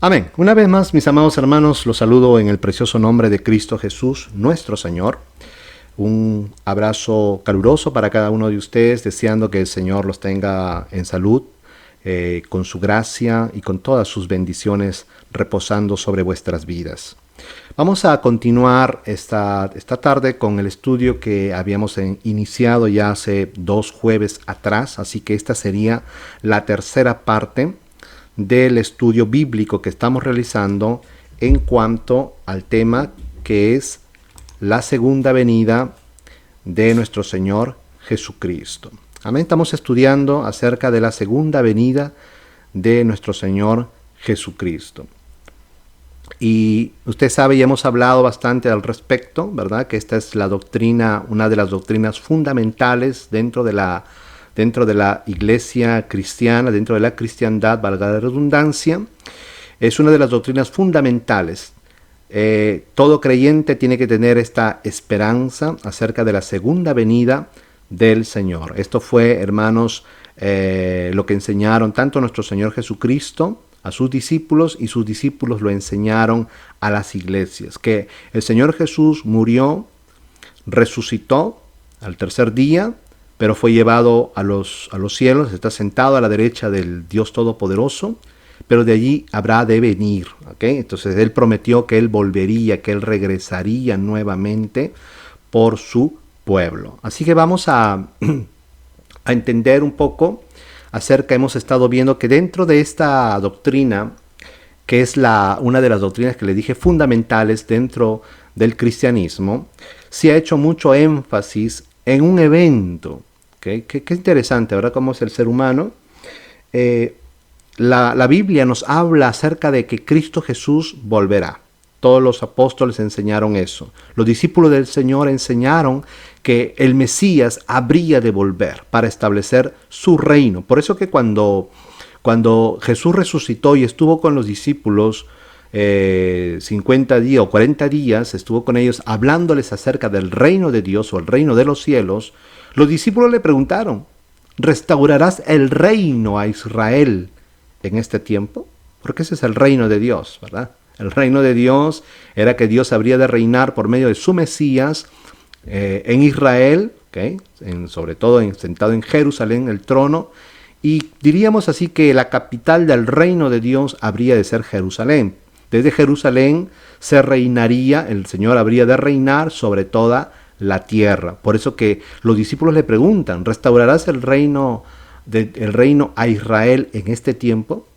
Amén. Una vez más, mis amados hermanos, los saludo en el precioso nombre de Cristo Jesús, nuestro Señor. Un abrazo caluroso para cada uno de ustedes, deseando que el Señor los tenga en salud, con su gracia y con todas sus bendiciones reposando sobre vuestras vidas. Vamos a continuar esta tarde con el estudio que habíamos iniciado ya hace 2 jueves atrás, así que esta sería la tercera parte del estudio bíblico que estamos realizando en cuanto al tema que es la segunda venida de nuestro Señor Jesucristo. Amén. Estamos estudiando acerca de la segunda venida de nuestro Señor Jesucristo. Y usted sabe, ya hemos hablado bastante al respecto, ¿verdad? Que esta es la doctrina, una de las doctrinas fundamentales dentro de la iglesia cristiana, dentro de la cristiandad, valga la redundancia. Es una de las doctrinas fundamentales. Todo creyente tiene que tener esta esperanza acerca de la segunda venida del Señor. Esto fue, hermanos, lo que enseñaron tanto nuestro Señor Jesucristo a sus discípulos, y sus discípulos lo enseñaron a las iglesias, que el Señor Jesús murió, resucitó al tercer día, pero fue llevado a los cielos, está sentado a la derecha del Dios Todopoderoso, pero de allí habrá de venir, ¿okay? Entonces Él prometió que Él volvería, que Él regresaría nuevamente por su pueblo. Así que vamos a entender un poco acerca, hemos estado viendo que dentro de esta doctrina, que es una de las doctrinas que le dije fundamentales dentro del cristianismo, se ha hecho mucho énfasis en un evento. ¿Okay? Qué interesante, ¿verdad? Cómo es el ser humano. La Biblia nos habla acerca de que Cristo Jesús volverá. Todos los apóstoles enseñaron eso. Los discípulos del Señor enseñaron que el Mesías habría de volver para establecer su reino. Por eso que cuando Jesús resucitó y estuvo con los discípulos 50 días o 40 días, estuvo con ellos hablándoles acerca del reino de Dios o el reino de los cielos, los discípulos le preguntaron: ¿restaurarás el reino a Israel en este tiempo? Porque ese es el reino de Dios, ¿verdad? El reino de Dios era que Dios habría de reinar por medio de su Mesías en Israel, ¿okay? Sobre todo sentado en Jerusalén, el trono, y diríamos así que la capital del reino de Dios habría de ser Jerusalén. Desde Jerusalén se reinaría, el Señor habría de reinar sobre toda la tierra. Por eso que los discípulos le preguntan: ¿restaurarás el reino a Israel en este tiempo?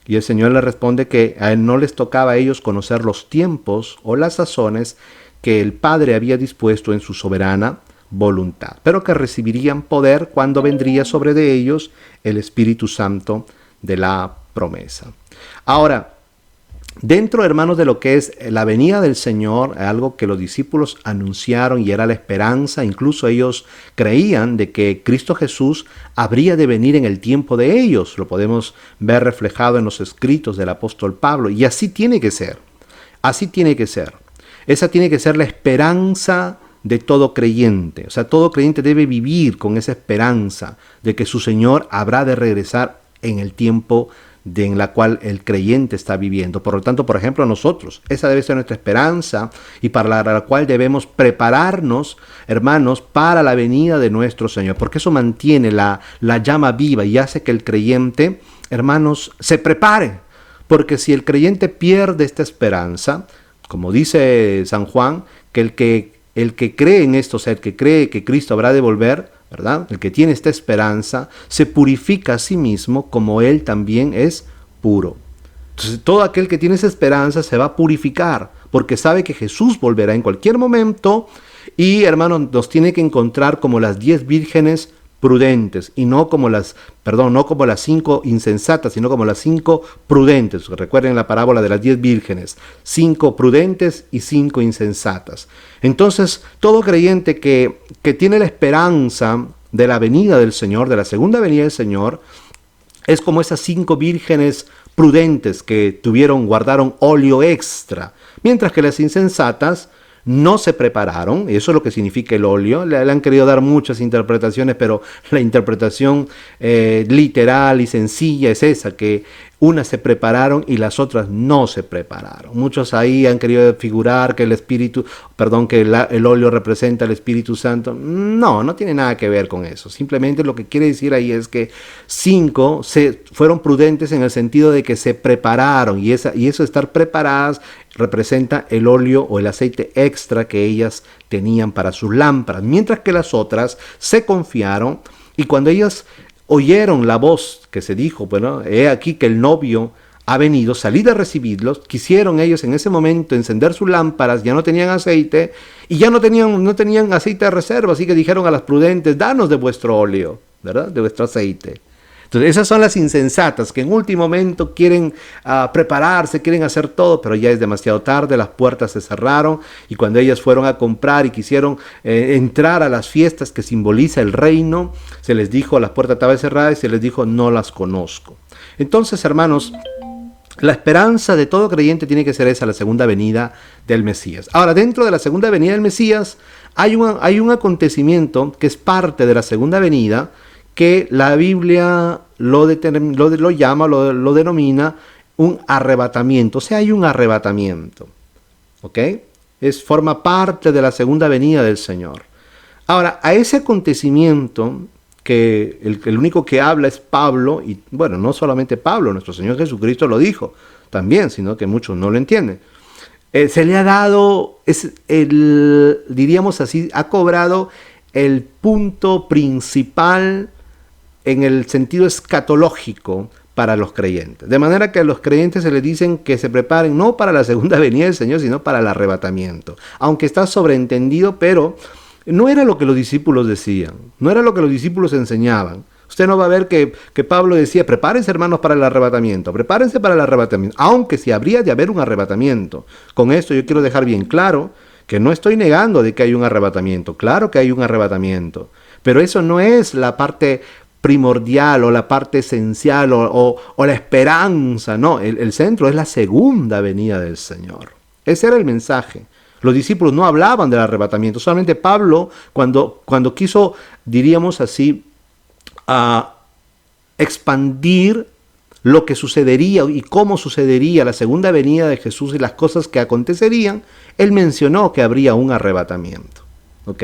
Y el Señor le responde que a Él no les tocaba a ellos conocer los tiempos o las sazones que el Padre había dispuesto en su soberana voluntad, pero que recibirían poder cuando vendría sobre de ellos el Espíritu Santo de la promesa. Ahora, dentro, hermanos, de lo que es la venida del Señor, algo que los discípulos anunciaron y era la esperanza, incluso ellos creían de que Cristo Jesús habría de venir en el tiempo de ellos. Lo podemos ver reflejado en los escritos del apóstol Pablo, y así tiene que ser. Así tiene que ser. Esa tiene que ser la esperanza de todo creyente. O sea, todo creyente debe vivir con esa esperanza de que su Señor habrá de regresar en el tiempo en la cual el creyente está viviendo. Por lo tanto, por ejemplo, nosotros, esa debe ser nuestra esperanza, y para la cual debemos prepararnos, hermanos, para la venida de nuestro Señor, porque eso mantiene la llama viva y hace que el creyente, hermanos, se prepare. Porque si el creyente pierde esta esperanza, como dice San Juan, que el que cree en esto, o sea, el que cree que Cristo habrá de volver, ¿verdad? El que tiene esta esperanza se purifica a sí mismo como Él también es puro. Entonces, todo aquel que tiene esa esperanza se va a purificar, porque sabe que Jesús volverá en cualquier momento. Y, hermanos, nos tiene que encontrar como las 10 vírgenes prudentes, y no como las 5 insensatas, sino como las 5 prudentes. Recuerden la parábola de las 10 vírgenes: 5 prudentes y 5 insensatas. Entonces, todo creyente que tiene la esperanza de la venida del Señor, de la segunda venida del Señor, es como esas 5 vírgenes prudentes que guardaron óleo extra, mientras que las insensatas no se prepararon, eso es lo que significa el óleo. Le han querido dar muchas interpretaciones, pero la interpretación literal y sencilla es esa, que unas se prepararon y las otras no se prepararon. Muchos ahí han querido figurar que el óleo representa el Espíritu Santo. No, no tiene nada que ver con eso. Simplemente lo que quiere decir ahí es que 5 fueron prudentes en el sentido de que se prepararon, y eso de estar preparadas representa el óleo o el aceite extra que ellas tenían para sus lámparas, mientras que las otras se confiaron, y cuando ellas oyeron la voz que se dijo, bueno, he aquí que el novio ha venido, salid a recibirlos, quisieron ellos en ese momento encender sus lámparas, ya no tenían aceite, y ya no tenían aceite de reserva, así que dijeron a las prudentes, danos de vuestro óleo, ¿verdad? De vuestro aceite. Entonces esas son las insensatas que en último momento quieren prepararse, quieren hacer todo, pero ya es demasiado tarde, las puertas se cerraron, y cuando ellas fueron a comprar y quisieron entrar a las fiestas que simboliza el reino, se les dijo, la puerta estaba cerrada y se les dijo, no las conozco. Entonces, hermanos, la esperanza de todo creyente tiene que ser esa, la segunda venida del Mesías. Ahora, dentro de la segunda venida del Mesías hay un acontecimiento que es parte de la segunda venida, que la Biblia lo denomina un arrebatamiento. O sea, hay un arrebatamiento, ¿ok? Forma parte de la segunda venida del Señor. Ahora, a ese acontecimiento, que el único que habla es Pablo, y bueno, no solamente Pablo, nuestro Señor Jesucristo lo dijo también, sino que muchos no lo entienden. Se le ha dado, diríamos así, ha cobrado el punto principal en el sentido escatológico para los creyentes. De manera que a los creyentes se les dicen que se preparen no para la segunda venida del Señor, sino para el arrebatamiento. Aunque está sobreentendido, pero no era lo que los discípulos decían, no era lo que los discípulos enseñaban. Usted no va a ver que Pablo decía, prepárense hermanos para el arrebatamiento, prepárense para el arrebatamiento, aunque sí habría de haber un arrebatamiento. Con esto yo quiero dejar bien claro que no estoy negando de que hay un arrebatamiento, claro que hay un arrebatamiento, pero eso no es la parte primordial o la parte esencial o la esperanza, no, el centro es la segunda venida del Señor. Ese era el mensaje. Los discípulos no hablaban del arrebatamiento, solamente Pablo cuando quiso, diríamos así, expandir lo que sucedería y cómo sucedería la segunda venida de Jesús y las cosas que acontecerían, él mencionó que habría un arrebatamiento, ¿ok?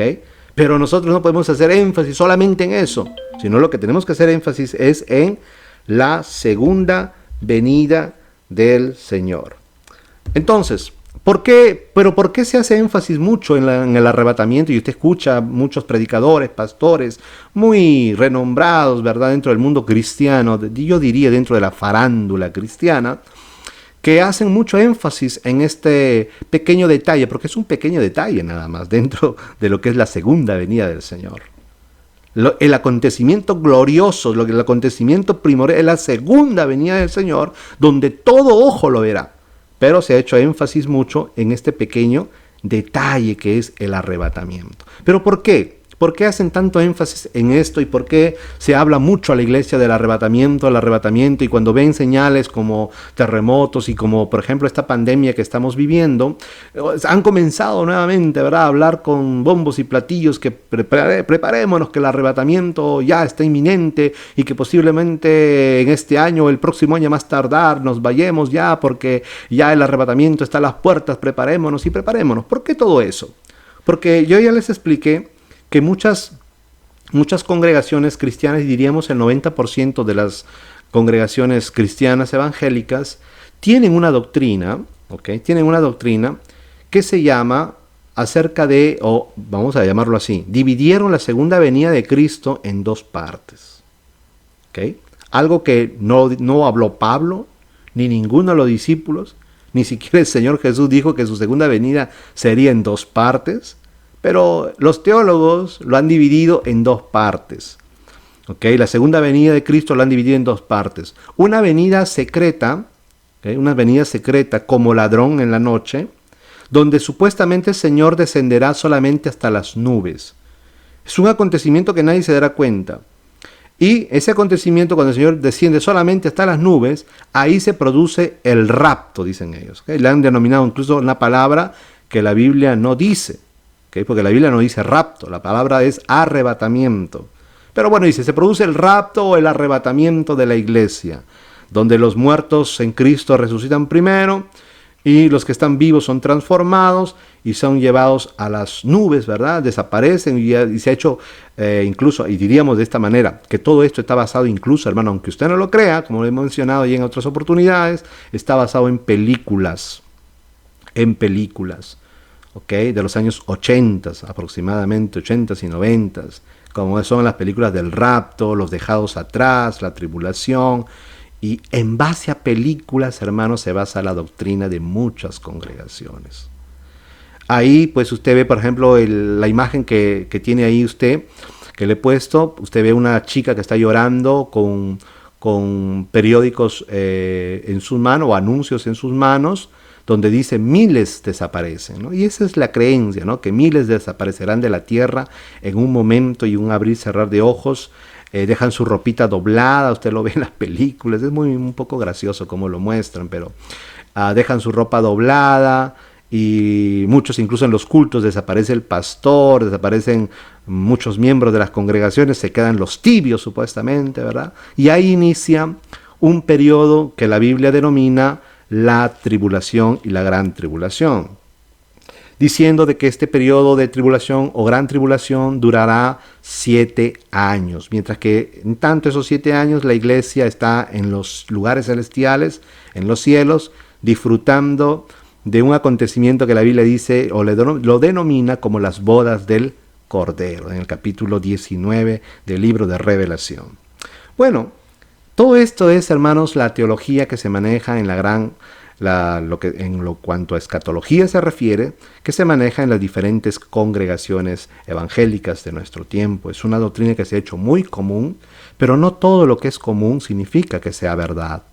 Pero nosotros no podemos hacer énfasis solamente en eso, sino lo que tenemos que hacer énfasis es en la segunda venida del Señor. Entonces, ¿por qué se hace énfasis mucho en el arrebatamiento? Y usted escucha muchos predicadores, pastores, muy renombrados, ¿verdad?, dentro del mundo cristiano, yo diría dentro de la farándula cristiana, que hacen mucho énfasis en este pequeño detalle, porque es un pequeño detalle nada más dentro de lo que es la segunda venida del Señor. El acontecimiento glorioso, el acontecimiento primordial, es la segunda venida del Señor, donde todo ojo lo verá. Pero se ha hecho énfasis mucho en este pequeño detalle que es el arrebatamiento. ¿Pero por qué? ¿Por qué hacen tanto énfasis en esto y por qué se habla mucho a la iglesia del arrebatamiento, y cuando ven señales como terremotos y como por ejemplo esta pandemia que estamos viviendo, han comenzado nuevamente, ¿verdad?, a hablar con bombos y platillos que preparémonos, que el arrebatamiento ya está inminente y que posiblemente en este año o el próximo año más tardar nos vayamos ya porque ya el arrebatamiento está a las puertas, preparémonos. ¿Por qué todo eso? Porque yo ya les expliqué que muchas congregaciones cristianas, y diríamos el 90% de las congregaciones cristianas evangélicas, tienen una doctrina, ¿okay? Tienen una doctrina que se llama acerca de, o vamos a llamarlo así, dividieron la segunda venida de Cristo en dos partes. ¿Okay? Algo que no habló Pablo, ni ninguno de los discípulos, ni siquiera el Señor Jesús dijo que su segunda venida sería en dos partes. Pero los teólogos lo han dividido en dos partes. ¿Okay? La segunda venida de Cristo lo han dividido en dos partes. Una venida secreta, ¿okay?, una venida secreta como ladrón en la noche, donde supuestamente el Señor descenderá solamente hasta las nubes. Es un acontecimiento que nadie se dará cuenta. Y ese acontecimiento, cuando el Señor desciende solamente hasta las nubes, ahí se produce el rapto, dicen ellos. ¿Okay? Le han denominado incluso una palabra que la Biblia no dice, ¿okay? Porque la Biblia no dice rapto, la palabra es arrebatamiento. Pero bueno, dice, se produce el rapto o el arrebatamiento de la iglesia, donde los muertos en Cristo resucitan primero y los que están vivos son transformados y son llevados a las nubes, ¿verdad? Desaparecen y se ha hecho incluso, y diríamos de esta manera, que todo esto está basado incluso, hermano, aunque usted no lo crea, como lo he mencionado ya en otras oportunidades, está basado en películas, ¿ok? De los años 80 aproximadamente, 80 y 90, como son las películas del rapto, los dejados atrás, la tribulación, y en base a películas, hermanos, se basa la doctrina de muchas congregaciones. Ahí, pues usted ve, por ejemplo, la imagen que tiene ahí usted, que le he puesto, usted ve una chica que está llorando con periódicos en sus manos, o anuncios en sus manos, donde dice miles desaparecen, ¿no? Y esa es la creencia, ¿no? Que miles desaparecerán de la tierra en un momento y un abrir y cerrar de ojos, dejan su ropita doblada, usted lo ve en las películas, es un poco gracioso como lo muestran, pero dejan su ropa doblada y muchos, incluso en los cultos, desaparece el pastor, desaparecen muchos miembros de las congregaciones, se quedan los tibios supuestamente, ¿verdad? Y ahí inicia un periodo que la Biblia denomina la tribulación y la gran tribulación, diciendo de que este periodo de tribulación o gran tribulación durará 7 años, mientras que en tanto esos 7 años la iglesia está en los lugares celestiales, en los cielos, disfrutando de un acontecimiento que la Biblia dice o lo denomina como las bodas del Cordero, en el capítulo 19 del libro de Revelación. Bueno, todo esto es, hermanos, la teología que se maneja en cuanto a escatología se refiere, que se maneja en las diferentes congregaciones evangélicas de nuestro tiempo. Es una doctrina que se ha hecho muy común, pero no todo lo que es común significa que sea verdad.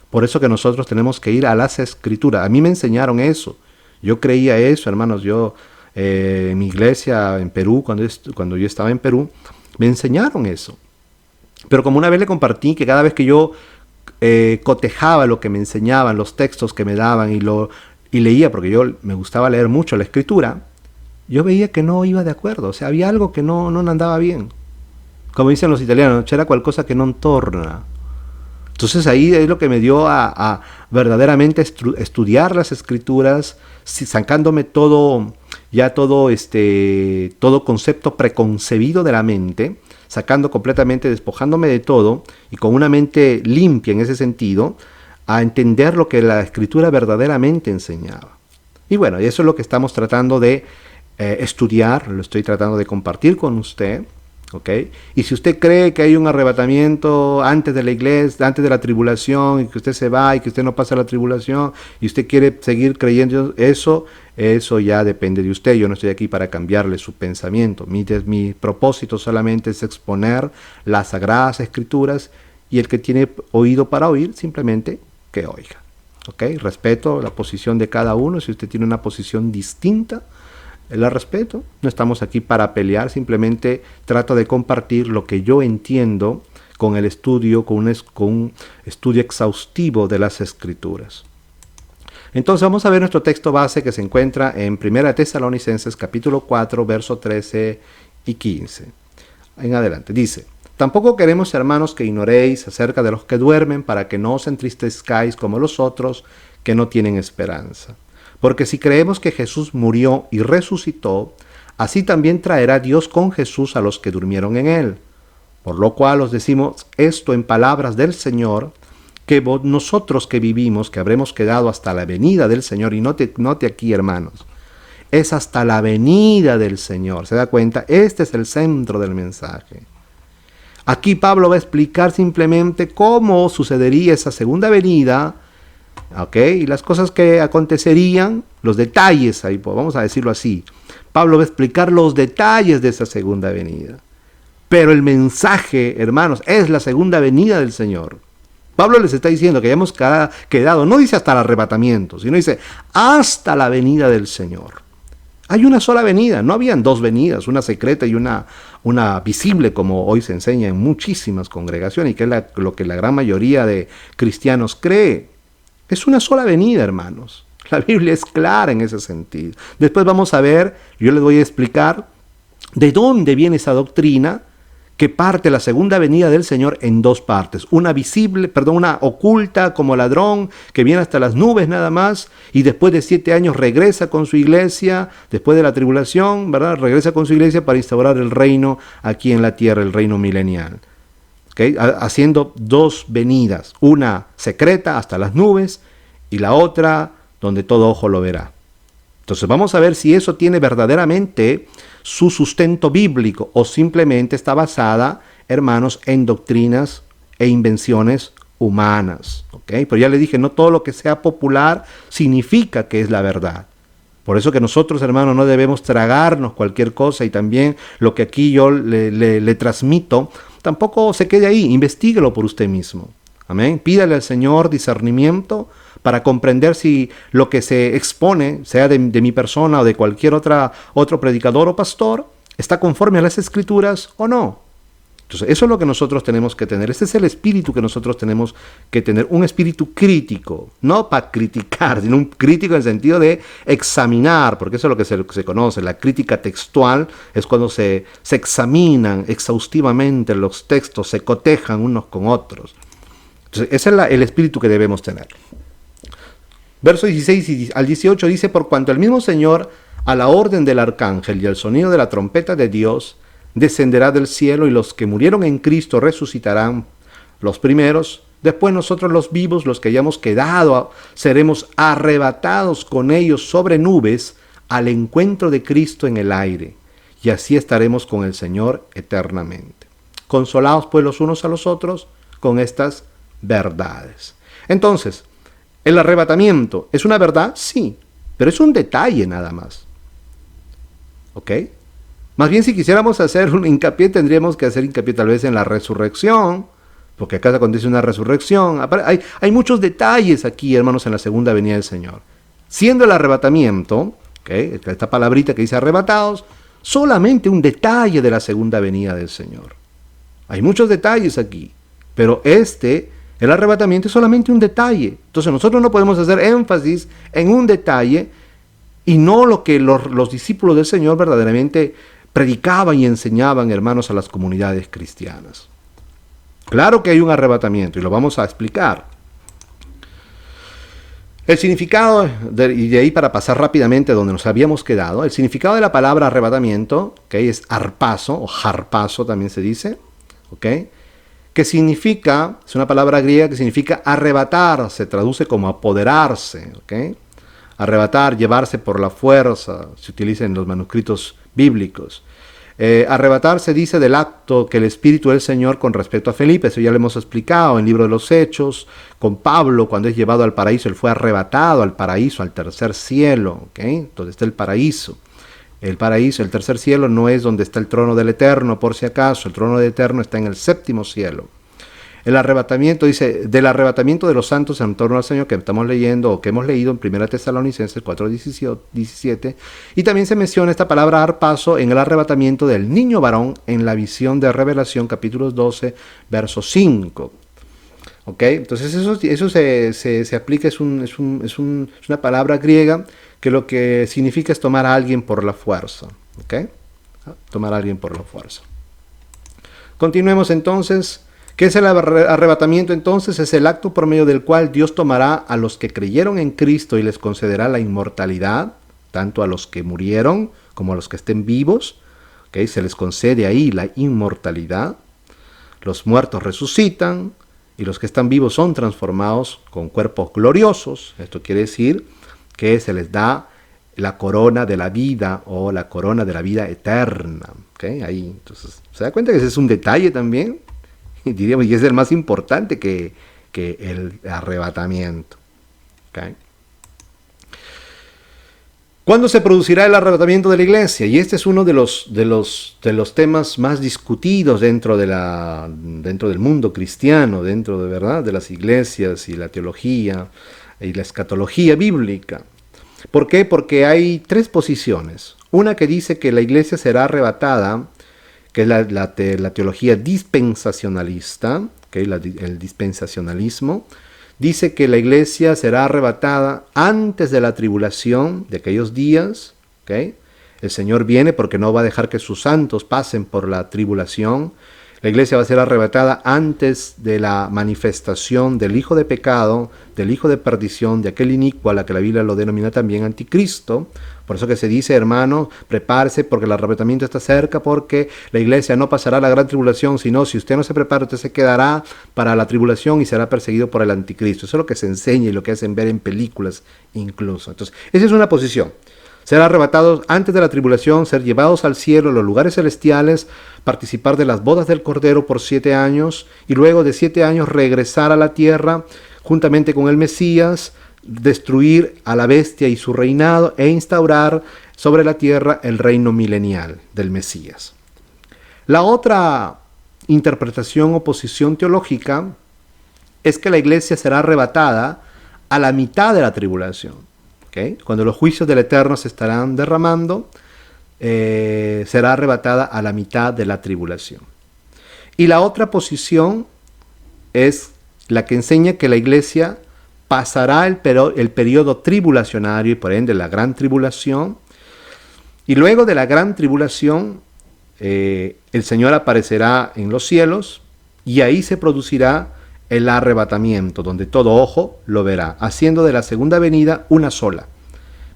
Por eso que nosotros tenemos que ir a las Escrituras. A mí me enseñaron eso. Yo creía eso, hermanos. Yo, en mi iglesia en Perú, cuando yo estaba en Perú, me enseñaron eso. Pero como una vez le compartí que cada vez que yo cotejaba lo que me enseñaban, los textos que me daban y leía, porque yo me gustaba leer mucho la Escritura, yo veía que no iba de acuerdo. O sea, había algo que no andaba bien. Como dicen los italianos, c'era qualcosa que non torna. Entonces ahí es lo que me dio a verdaderamente estudiar las Escrituras, sacándome todo concepto preconcebido de la mente, sacando completamente, despojándome de todo y con una mente limpia en ese sentido, a entender lo que la Escritura verdaderamente enseñaba. Y bueno, y eso es lo que estamos tratando de estudiar, lo estoy tratando de compartir con usted. ¿Okay? Y si usted cree que hay un arrebatamiento antes de la iglesia, antes de la tribulación, y que usted se va y que usted no pasa la tribulación, y usted quiere seguir creyendo eso ya depende de usted. Yo no estoy aquí para cambiarle su pensamiento. Mi propósito solamente es exponer las Sagradas Escrituras, y el que tiene oído para oír, simplemente que oiga. ¿Okay? Respeto la posición de cada uno. Si usted tiene una posición distinta, la respeto. No estamos aquí para pelear, simplemente trato de compartir lo que yo entiendo con el estudio, con un estudio exhaustivo de las Escrituras. Entonces vamos a ver nuestro texto base, que se encuentra en 1 Tesalonicenses capítulo 4, verso 13 y 15. En adelante, dice: tampoco queremos, hermanos, que ignoréis acerca de los que duermen, para que no os entristezcáis como los otros que no tienen esperanza. Porque si creemos que Jesús murió y resucitó, así también traerá Dios con Jesús a los que durmieron en él. Por lo cual os decimos esto en palabras del Señor, que nosotros que vivimos, que habremos quedado hasta la venida del Señor, y note aquí, hermanos, es hasta la venida del Señor. ¿Se da cuenta? Este es el centro del mensaje. Aquí Pablo va a explicar simplemente cómo sucedería esa segunda venida, ¿okay? Y las cosas que acontecerían, los detalles, ahí vamos a decirlo así. Pablo va a explicar los detalles de esa segunda venida. Pero el mensaje, hermanos, es la segunda venida del Señor. Pablo les está diciendo que ya hemos quedado, no dice hasta el arrebatamiento, sino dice hasta la venida del Señor. Hay una sola venida, no habían dos venidas, una secreta y una visible, como hoy se enseña en muchísimas congregaciones, y que es lo que la gran mayoría de cristianos cree. Es una sola venida, hermanos. La Biblia es clara en ese sentido. Después vamos a ver, yo les voy a explicar de dónde viene esa doctrina que parte la segunda venida del Señor en dos partes. Una visible, una oculta como ladrón, que viene hasta las nubes nada más, y después de 7 años regresa con su iglesia, después de la tribulación, ¿verdad? Regresa con su iglesia para instaurar el reino aquí en la tierra, el reino milenial. ¿Okay? Haciendo dos venidas, una secreta hasta las nubes, y la otra donde todo ojo lo verá. Entonces vamos a ver si eso tiene verdaderamente su sustento bíblico o simplemente está basada, hermanos, en doctrinas e invenciones humanas. ¿Okay? Pero ya le dije, no todo lo que sea popular significa que es la verdad. Por eso que nosotros, hermanos, no debemos tragarnos cualquier cosa, y también lo que aquí yo le transmito, tampoco se quede ahí, investíguelo por usted mismo. Amén. Pídale al Señor discernimiento para comprender si lo que se expone, sea de mi persona o de cualquier otro predicador o pastor, está conforme a las Escrituras o no. Entonces, eso es lo que nosotros tenemos que tener. Este es el espíritu que nosotros tenemos que tener, un espíritu crítico, no para criticar, sino un crítico en el sentido de examinar, porque eso es lo que se conoce. La crítica textual es cuando se examinan exhaustivamente los textos, se cotejan unos con otros. Entonces, ese es el espíritu que debemos tener. Verso 16 al 18 dice: por cuanto el mismo Señor, a la orden del arcángel y al sonido de la trompeta de Dios, descenderá del cielo, y los que murieron en Cristo resucitarán los primeros. Después nosotros los vivos, los que hayamos quedado, seremos arrebatados con ellos sobre nubes al encuentro de Cristo en el aire, y así estaremos con el Señor eternamente. Consolados pues los unos a los otros con estas verdades. Entonces, ¿el arrebatamiento es una verdad? Sí, pero es un detalle nada más. ¿Ok? Más bien, si quisiéramos hacer un hincapié, tendríamos que hacer hincapié tal vez en la resurrección, porque acá acontece una resurrección. Hay muchos detalles aquí, hermanos, en la segunda venida del Señor. Siendo el arrebatamiento, ¿okay?, esta palabrita que dice arrebatados, solamente un detalle de la segunda venida del Señor. Hay muchos detalles aquí, pero el arrebatamiento es solamente un detalle. Entonces nosotros no podemos hacer énfasis en un detalle y no lo que los discípulos del Señor verdaderamente predicaban y enseñaban, hermanos, a las comunidades cristianas. Claro que hay un arrebatamiento y lo vamos a explicar. El significado, y de ahí para pasar rápidamente donde nos habíamos quedado, el significado de la palabra arrebatamiento, ¿okay?, es harpazo o harpazo también se dice, ¿okay?, que significa, es una palabra griega que significa arrebatar, se traduce como apoderarse, ¿okay? Arrebatar, llevarse por la fuerza, se utiliza en los manuscritos bíblicos. Arrebatar se dice del acto que el Espíritu del Señor con respecto a Felipe, eso ya lo hemos explicado en el libro de los Hechos, con Pablo cuando es llevado al paraíso, él fue arrebatado al paraíso, al tercer cielo, ¿okay? Entonces está el paraíso. El paraíso, el tercer cielo, no es donde está el trono del Eterno, por si acaso. El trono del Eterno está en el séptimo cielo. El arrebatamiento, dice, del arrebatamiento de los santos en torno al Señor, que estamos leyendo o que hemos leído en 1 Tesalonicenses 4:17. Y también se menciona esta palabra harpazo en el arrebatamiento del niño varón en la visión de Revelación, capítulos 12, verso 5. ¿Ok? Entonces eso se aplica, es una palabra griega que lo que significa es tomar a alguien por la fuerza. ¿Ok? Tomar a alguien por la fuerza. Continuemos entonces. ¿Qué es el arrebatamiento entonces? Es el acto por medio del cual Dios tomará a los que creyeron en Cristo y les concederá la inmortalidad, tanto a los que murieron como a los que estén vivos. ¿Okay? Se les concede ahí la inmortalidad. Los muertos resucitan y los que están vivos son transformados con cuerpos gloriosos. Esto quiere decir que se les da la corona de la vida o la corona de la vida eterna. ¿Okay? Ahí, entonces, ¿se da cuenta que ese es un detalle también? Diríamos, y es el más importante que el arrebatamiento. ¿Okay? ¿Cuándo se producirá el arrebatamiento de la iglesia? Y este es uno de los temas más discutidos dentro del mundo cristiano, dentro de verdad de las iglesias y la teología y la escatología bíblica. ¿Por qué? Porque hay tres posiciones. Una que dice que la iglesia será arrebatada, que es la teología dispensacionalista, ¿okay?, el dispensacionalismo. dice que la iglesia será arrebatada antes de la tribulación de aquellos días. ¿Okay? El Señor viene porque no va a dejar que sus santos pasen por la tribulación. La iglesia va a ser arrebatada antes de la manifestación del hijo de pecado, del hijo de perdición, de aquel inicuo a la que la Biblia lo denomina también anticristo. Por eso que se dice, hermano, prepárese porque el arrebatamiento está cerca, porque la iglesia no pasará la gran tribulación, sino si usted no se prepara, usted se quedará para la tribulación y será perseguido por el anticristo. Eso es lo que se enseña y lo que hacen ver en películas incluso. Entonces, esa es una posición. Ser arrebatados antes de la tribulación, ser llevados al cielo, a los lugares celestiales, participar de las bodas del Cordero por 7 años y luego de 7 años regresar a la tierra juntamente con el Mesías, destruir a la bestia y su reinado e instaurar sobre la tierra el reino milenial del Mesías. La otra interpretación o posición teológica es que la iglesia será arrebatada a la mitad de la tribulación. ¿Okay? Cuando los juicios del Eterno se estarán derramando, será arrebatada a la mitad de la tribulación. Y la otra posición es la que enseña que la iglesia pasará el periodo tribulacionario y por ende la gran tribulación. Y luego de la gran tribulación, el Señor aparecerá en los cielos y ahí se producirá el arrebatamiento, donde todo ojo lo verá, haciendo de la segunda venida una sola.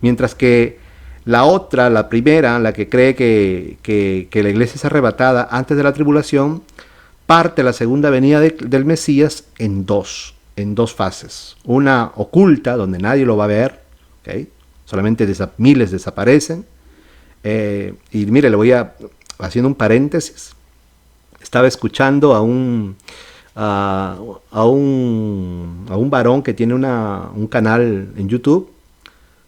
Mientras que la otra, la primera, la que cree que la iglesia es arrebatada antes de la tribulación, parte la segunda venida del Mesías en dos fases. Una oculta, donde nadie lo va a ver, ¿okay? Solamente miles desaparecen. Y mire, le voy haciendo un paréntesis. Estaba escuchando a un varón que tiene un canal en YouTube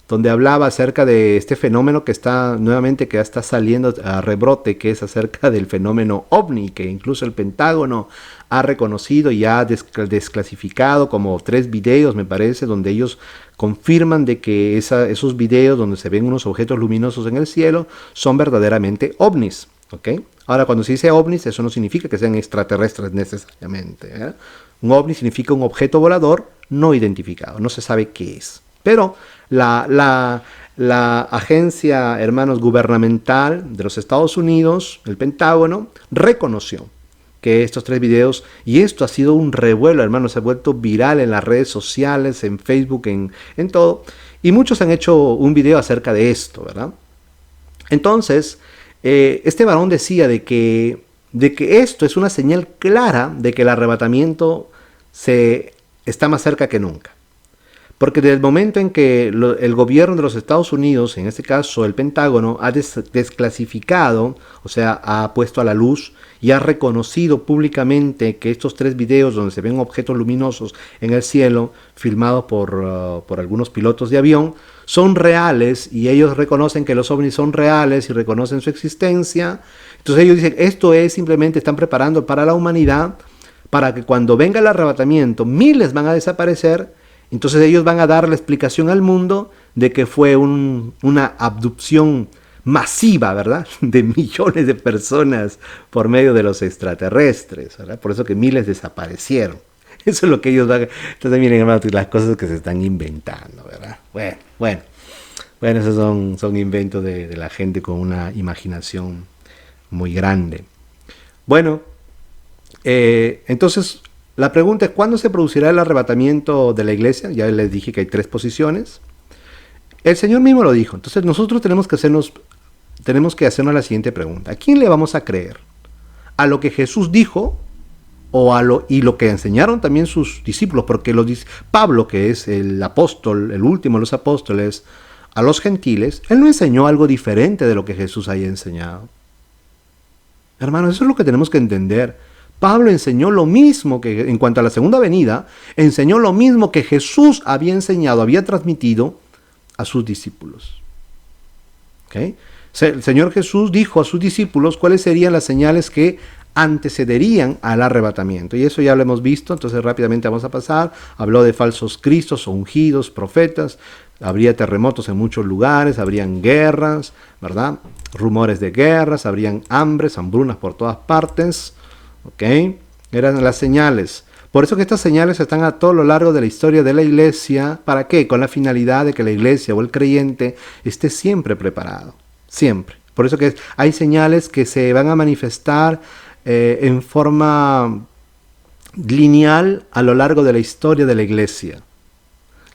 donde hablaba acerca de este fenómeno que está saliendo a rebrote, que es acerca del fenómeno ovni, que incluso el Pentágono ha reconocido y ha desclasificado como 3 videos, me parece, donde ellos confirman de que esos videos donde se ven unos objetos luminosos en el cielo son verdaderamente ovnis. ¿Okay? Ahora, cuando se dice ovnis, eso no significa que sean extraterrestres necesariamente, ¿verdad? Un ovni significa un objeto volador no identificado, no se sabe qué es. Pero la agencia, hermanos, gubernamental de los Estados Unidos, el Pentágono, reconoció que estos 3 videos, y esto ha sido un revuelo, hermanos, se ha vuelto viral en las redes sociales, en Facebook, en todo, y muchos han hecho un video acerca de esto, ¿verdad? Entonces, este varón decía de que esto es una señal clara de que el arrebatamiento está más cerca que nunca. Porque desde el momento en que el gobierno de los Estados Unidos, en este caso el Pentágono, ha desclasificado, o sea, ha puesto a la luz y ha reconocido públicamente que estos 3 videos donde se ven objetos luminosos en el cielo, filmados por algunos pilotos de avión, son reales, y ellos reconocen que los ovnis son reales y reconocen su existencia. Entonces ellos dicen, esto es simplemente, están preparando para la humanidad, para que cuando venga el arrebatamiento, miles van a desaparecer. Entonces ellos van a dar la explicación al mundo de que fue una abducción masiva, ¿verdad? De millones de personas por medio de los extraterrestres, ¿verdad? Por eso que miles desaparecieron. Eso es lo que ellos van a... Entonces miren, hermanos, las cosas que se están inventando, ¿verdad? Bueno, esos son inventos de la gente con una imaginación muy grande. Bueno, entonces... la pregunta es, ¿cuándo se producirá el arrebatamiento de la iglesia? Ya les dije que hay 3 posiciones. El Señor mismo lo dijo. Entonces nosotros tenemos que hacernos la siguiente pregunta. ¿A quién le vamos a creer? ¿A lo que Jesús dijo y lo que enseñaron también sus discípulos? Porque Pablo, que es el apóstol, el último de los apóstoles, a los gentiles, él no enseñó algo diferente de lo que Jesús haya enseñado. Hermanos, eso es lo que tenemos que entender. Pablo enseñó lo mismo que, en cuanto a la segunda venida, enseñó lo mismo que Jesús había enseñado, había transmitido a sus discípulos. ¿Okay? El Señor Jesús dijo a sus discípulos cuáles serían las señales que antecederían al arrebatamiento. Y eso ya lo hemos visto, entonces rápidamente vamos a pasar. Habló de falsos cristos o ungidos, profetas. Habría terremotos en muchos lugares, habrían guerras, ¿verdad? Rumores de guerras, habrían hambres, hambrunas por todas partes. ¿Ok? Eran las señales. Por eso que estas señales están a todo lo largo de la historia de la iglesia. ¿Para qué? Con la finalidad de que la iglesia o el creyente esté siempre preparado. Siempre. Por eso que hay señales que se van a manifestar en forma lineal a lo largo de la historia de la iglesia.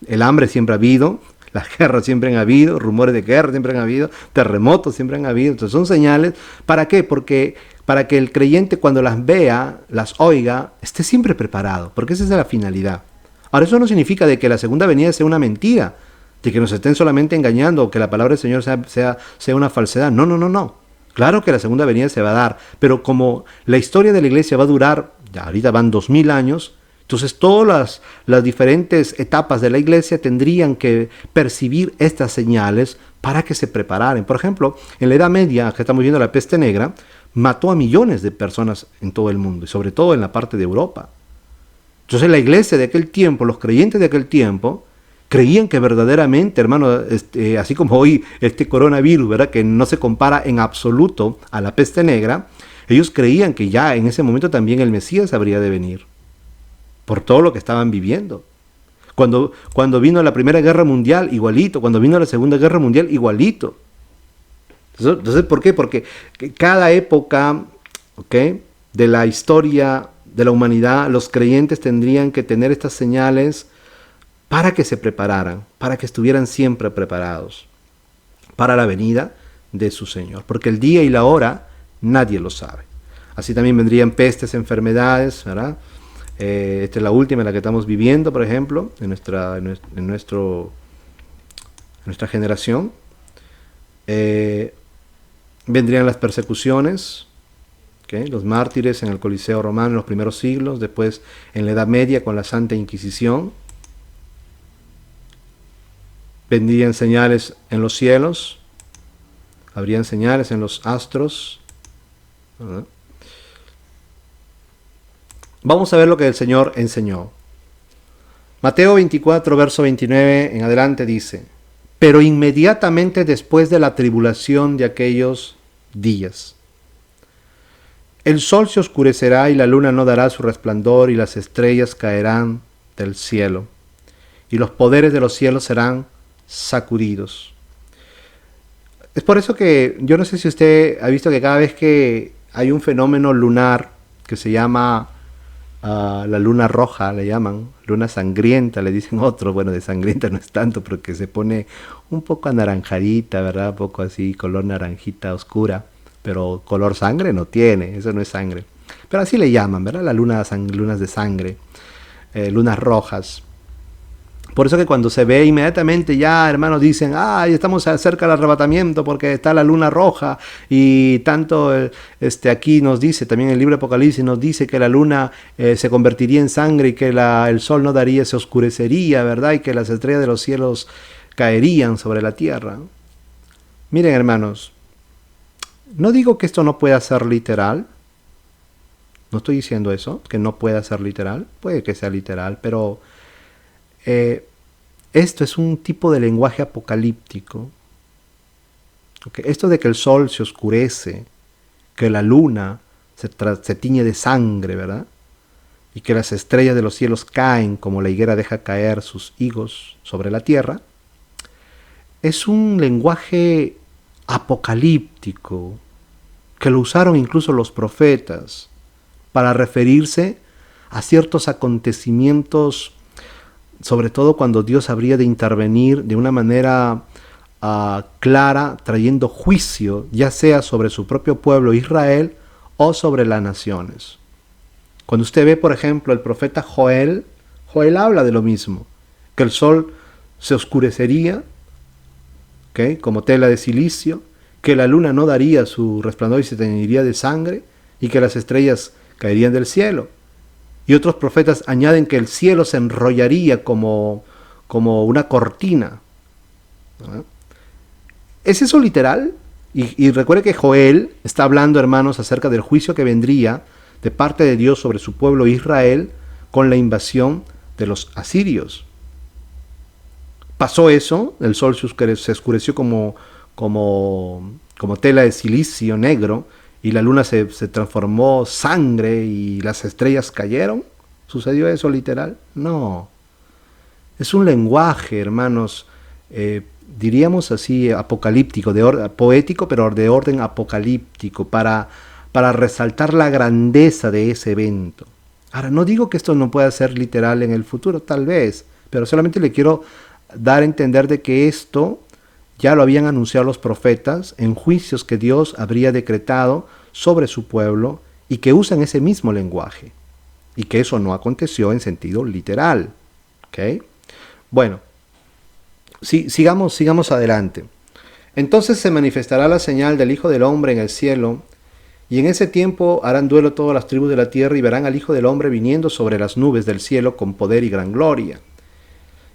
El hambre siempre ha habido, las guerras siempre han habido, rumores de guerra siempre han habido, terremotos siempre han habido. Entonces son señales. ¿Para qué? Porque para que el creyente cuando las vea, las oiga, esté siempre preparado, porque esa es la finalidad. Ahora, eso no significa de que la segunda venida sea una mentira, de que nos estén solamente engañando o que la palabra del Señor sea una falsedad. No, no, no, no. Claro que la segunda venida se va a dar, pero como la historia de la iglesia va a durar, ya ahorita van 2000 años, entonces todas las diferentes etapas de la iglesia tendrían que percibir estas señales para que se prepararan. Por ejemplo, en la Edad Media, que estamos viendo la peste negra, mató a millones de personas en todo el mundo, y sobre todo en la parte de Europa. Entonces la iglesia de aquel tiempo, los creyentes de aquel tiempo, creían que verdaderamente, hermano, así como hoy este coronavirus, ¿verdad?, que no se compara en absoluto a la peste negra, ellos creían que ya en ese momento también el Mesías habría de venir, por todo lo que estaban viviendo. Cuando vino la Primera Guerra Mundial, igualito. Cuando vino la Segunda Guerra Mundial, igualito. Entonces, ¿por qué? Porque cada época, ¿okay?, de la historia de la humanidad, los creyentes tendrían que tener estas señales para que se prepararan, para que estuvieran siempre preparados para la venida de su Señor. Porque el día y la hora nadie lo sabe. Así también vendrían pestes, enfermedades, ¿verdad? Esta es la última en la que estamos viviendo, por ejemplo, en nuestra generación. Vendrían las persecuciones, ¿okay?, los mártires en el Coliseo Romano en los primeros siglos, después en la Edad Media con la Santa Inquisición. Vendrían señales en los cielos, habrían señales en los astros, ¿verdad? Vamos a ver lo que el Señor enseñó. Mateo 24, verso 29 en adelante dice: pero inmediatamente después de la tribulación de aquellos días, el sol se oscurecerá y la luna no dará su resplandor y las estrellas caerán del cielo y los poderes de los cielos serán sacudidos. Es por eso que yo no sé si usted ha visto que cada vez que hay un fenómeno lunar que se llama la luna roja, le llaman luna sangrienta, le dicen otros, bueno, de sangrienta no es tanto, pero que se pone un poco anaranjadita, ¿verdad? Un poco así, color naranjita oscura, pero color sangre no tiene, eso no es sangre. Pero así le llaman, ¿verdad? La lunas de sangre, lunas rojas. Por eso que cuando se ve inmediatamente ya, hermanos, dicen, ya estamos cerca del arrebatamiento porque está la luna roja, y tanto aquí nos dice, también el libro de Apocalipsis nos dice que la luna se convertiría en sangre y que el sol no daría, se oscurecería, ¿verdad? Y que las estrellas de los cielos caerían sobre la tierra. Miren, hermanos, no digo que esto no pueda ser literal, no estoy diciendo eso, que no pueda ser literal, puede que sea literal, pero esto es un tipo de lenguaje apocalíptico. ¿Okay? Esto de que el sol se oscurece, que la luna se tiñe de sangre, ¿verdad? Y que las estrellas de los cielos caen como la higuera deja caer sus higos sobre la tierra, es un lenguaje apocalíptico que lo usaron incluso los profetas para referirse a ciertos acontecimientos, sobre todo cuando Dios habría de intervenir de una manera clara, trayendo juicio, ya sea sobre su propio pueblo Israel o sobre las naciones. Cuando usted ve, por ejemplo, el profeta Joel habla de lo mismo, que el sol se oscurecería, ¿okay?, como tela de silicio, que la luna no daría su resplandor y se teñiría de sangre, y que las estrellas caerían del cielo. Y otros profetas añaden que el cielo se enrollaría como una cortina. ¿No? ¿Es eso literal? Y recuerde que Joel está hablando, hermanos, acerca del juicio que vendría de parte de Dios sobre su pueblo Israel con la invasión de los asirios. Pasó eso, el sol se oscureció como tela de silicio negro, y la luna se transformó sangre y las estrellas cayeron. ¿Sucedió eso literal? No. Es un lenguaje, hermanos, diríamos así, apocalíptico, poético, pero de orden apocalíptico, para resaltar la grandeza de ese evento. Ahora, no digo que esto no pueda ser literal en el futuro, tal vez, pero solamente le quiero dar a entender de que esto ya lo habían anunciado los profetas en juicios que Dios habría decretado sobre su pueblo y que usan ese mismo lenguaje, y que eso no aconteció en sentido literal. ¿Okay? Bueno, sigamos adelante. Entonces se manifestará la señal del Hijo del Hombre en el cielo, y en ese tiempo harán duelo todas las tribus de la tierra y verán al Hijo del Hombre viniendo sobre las nubes del cielo con poder y gran gloria.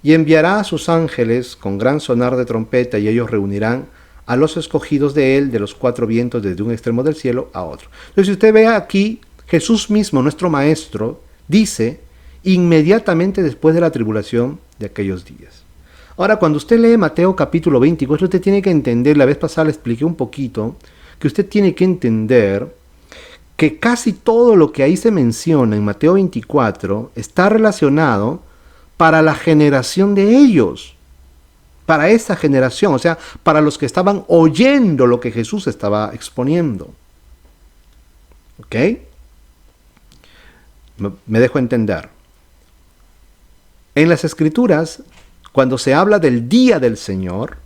Y enviará a sus ángeles con gran sonar de trompeta, y ellos reunirán a los escogidos de él de los cuatro vientos desde un extremo del cielo a otro. Entonces, si usted ve aquí, Jesús mismo, nuestro Maestro, dice inmediatamente después de la tribulación de aquellos días. Ahora, cuando usted lee Mateo capítulo 24, usted tiene que entender, la vez pasada le expliqué un poquito, que usted tiene que entender que casi todo lo que ahí se menciona en Mateo 24 está relacionado para la generación de ellos, para esa generación, o sea, para los que estaban oyendo lo que Jesús estaba exponiendo. ¿Ok? Me dejo entender. En las Escrituras, cuando se habla del día del Señor,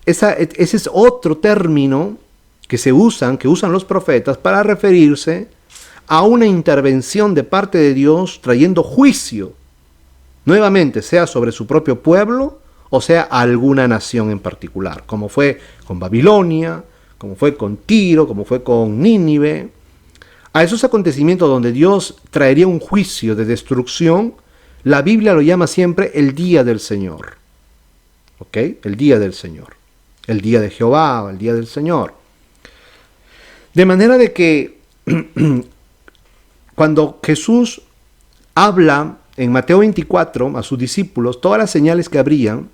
ese es otro término que usan los profetas para referirse a una intervención de parte de Dios trayendo juicio, nuevamente, sea sobre su propio pueblo o sea a alguna nación en particular, como fue con Babilonia, como fue con Tiro, como fue con Nínive. A esos acontecimientos donde Dios traería un juicio de destrucción, la Biblia lo llama siempre el día del Señor. ¿Ok? El día del Señor. El día de Jehová, el día del Señor. De manera de que cuando Jesús habla en Mateo 24 a sus discípulos, todas las señales que habrían,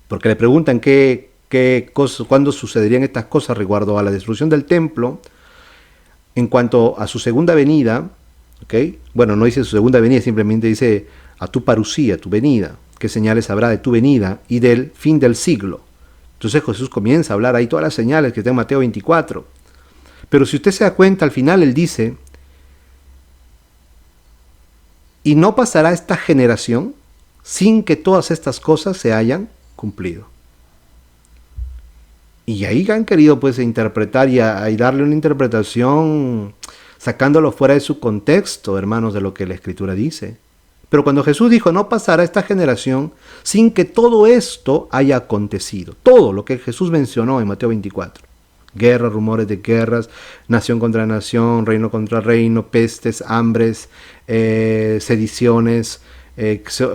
porque le preguntan cuándo sucederían estas cosas resguardo a la destrucción del templo, en cuanto a su segunda venida, ¿okay? Bueno, no dice su segunda venida, simplemente dice a tu parusía, tu venida, qué señales habrá de tu venida y del fin del siglo. Entonces Jesús comienza a hablar ahí todas las señales que está en Mateo 24. Pero si usted se da cuenta, al final él dice, y no pasará esta generación sin que todas estas cosas se hayan cumplido. Y ahí han querido pues interpretar y darle una interpretación sacándolo fuera de su contexto, hermanos, de lo que la Escritura dice. Pero cuando Jesús dijo, no pasará esta generación sin que todo esto haya acontecido. Todo lo que Jesús mencionó en Mateo 24. Guerras, rumores de guerras, nación contra nación, reino contra reino, pestes, hambres, sediciones,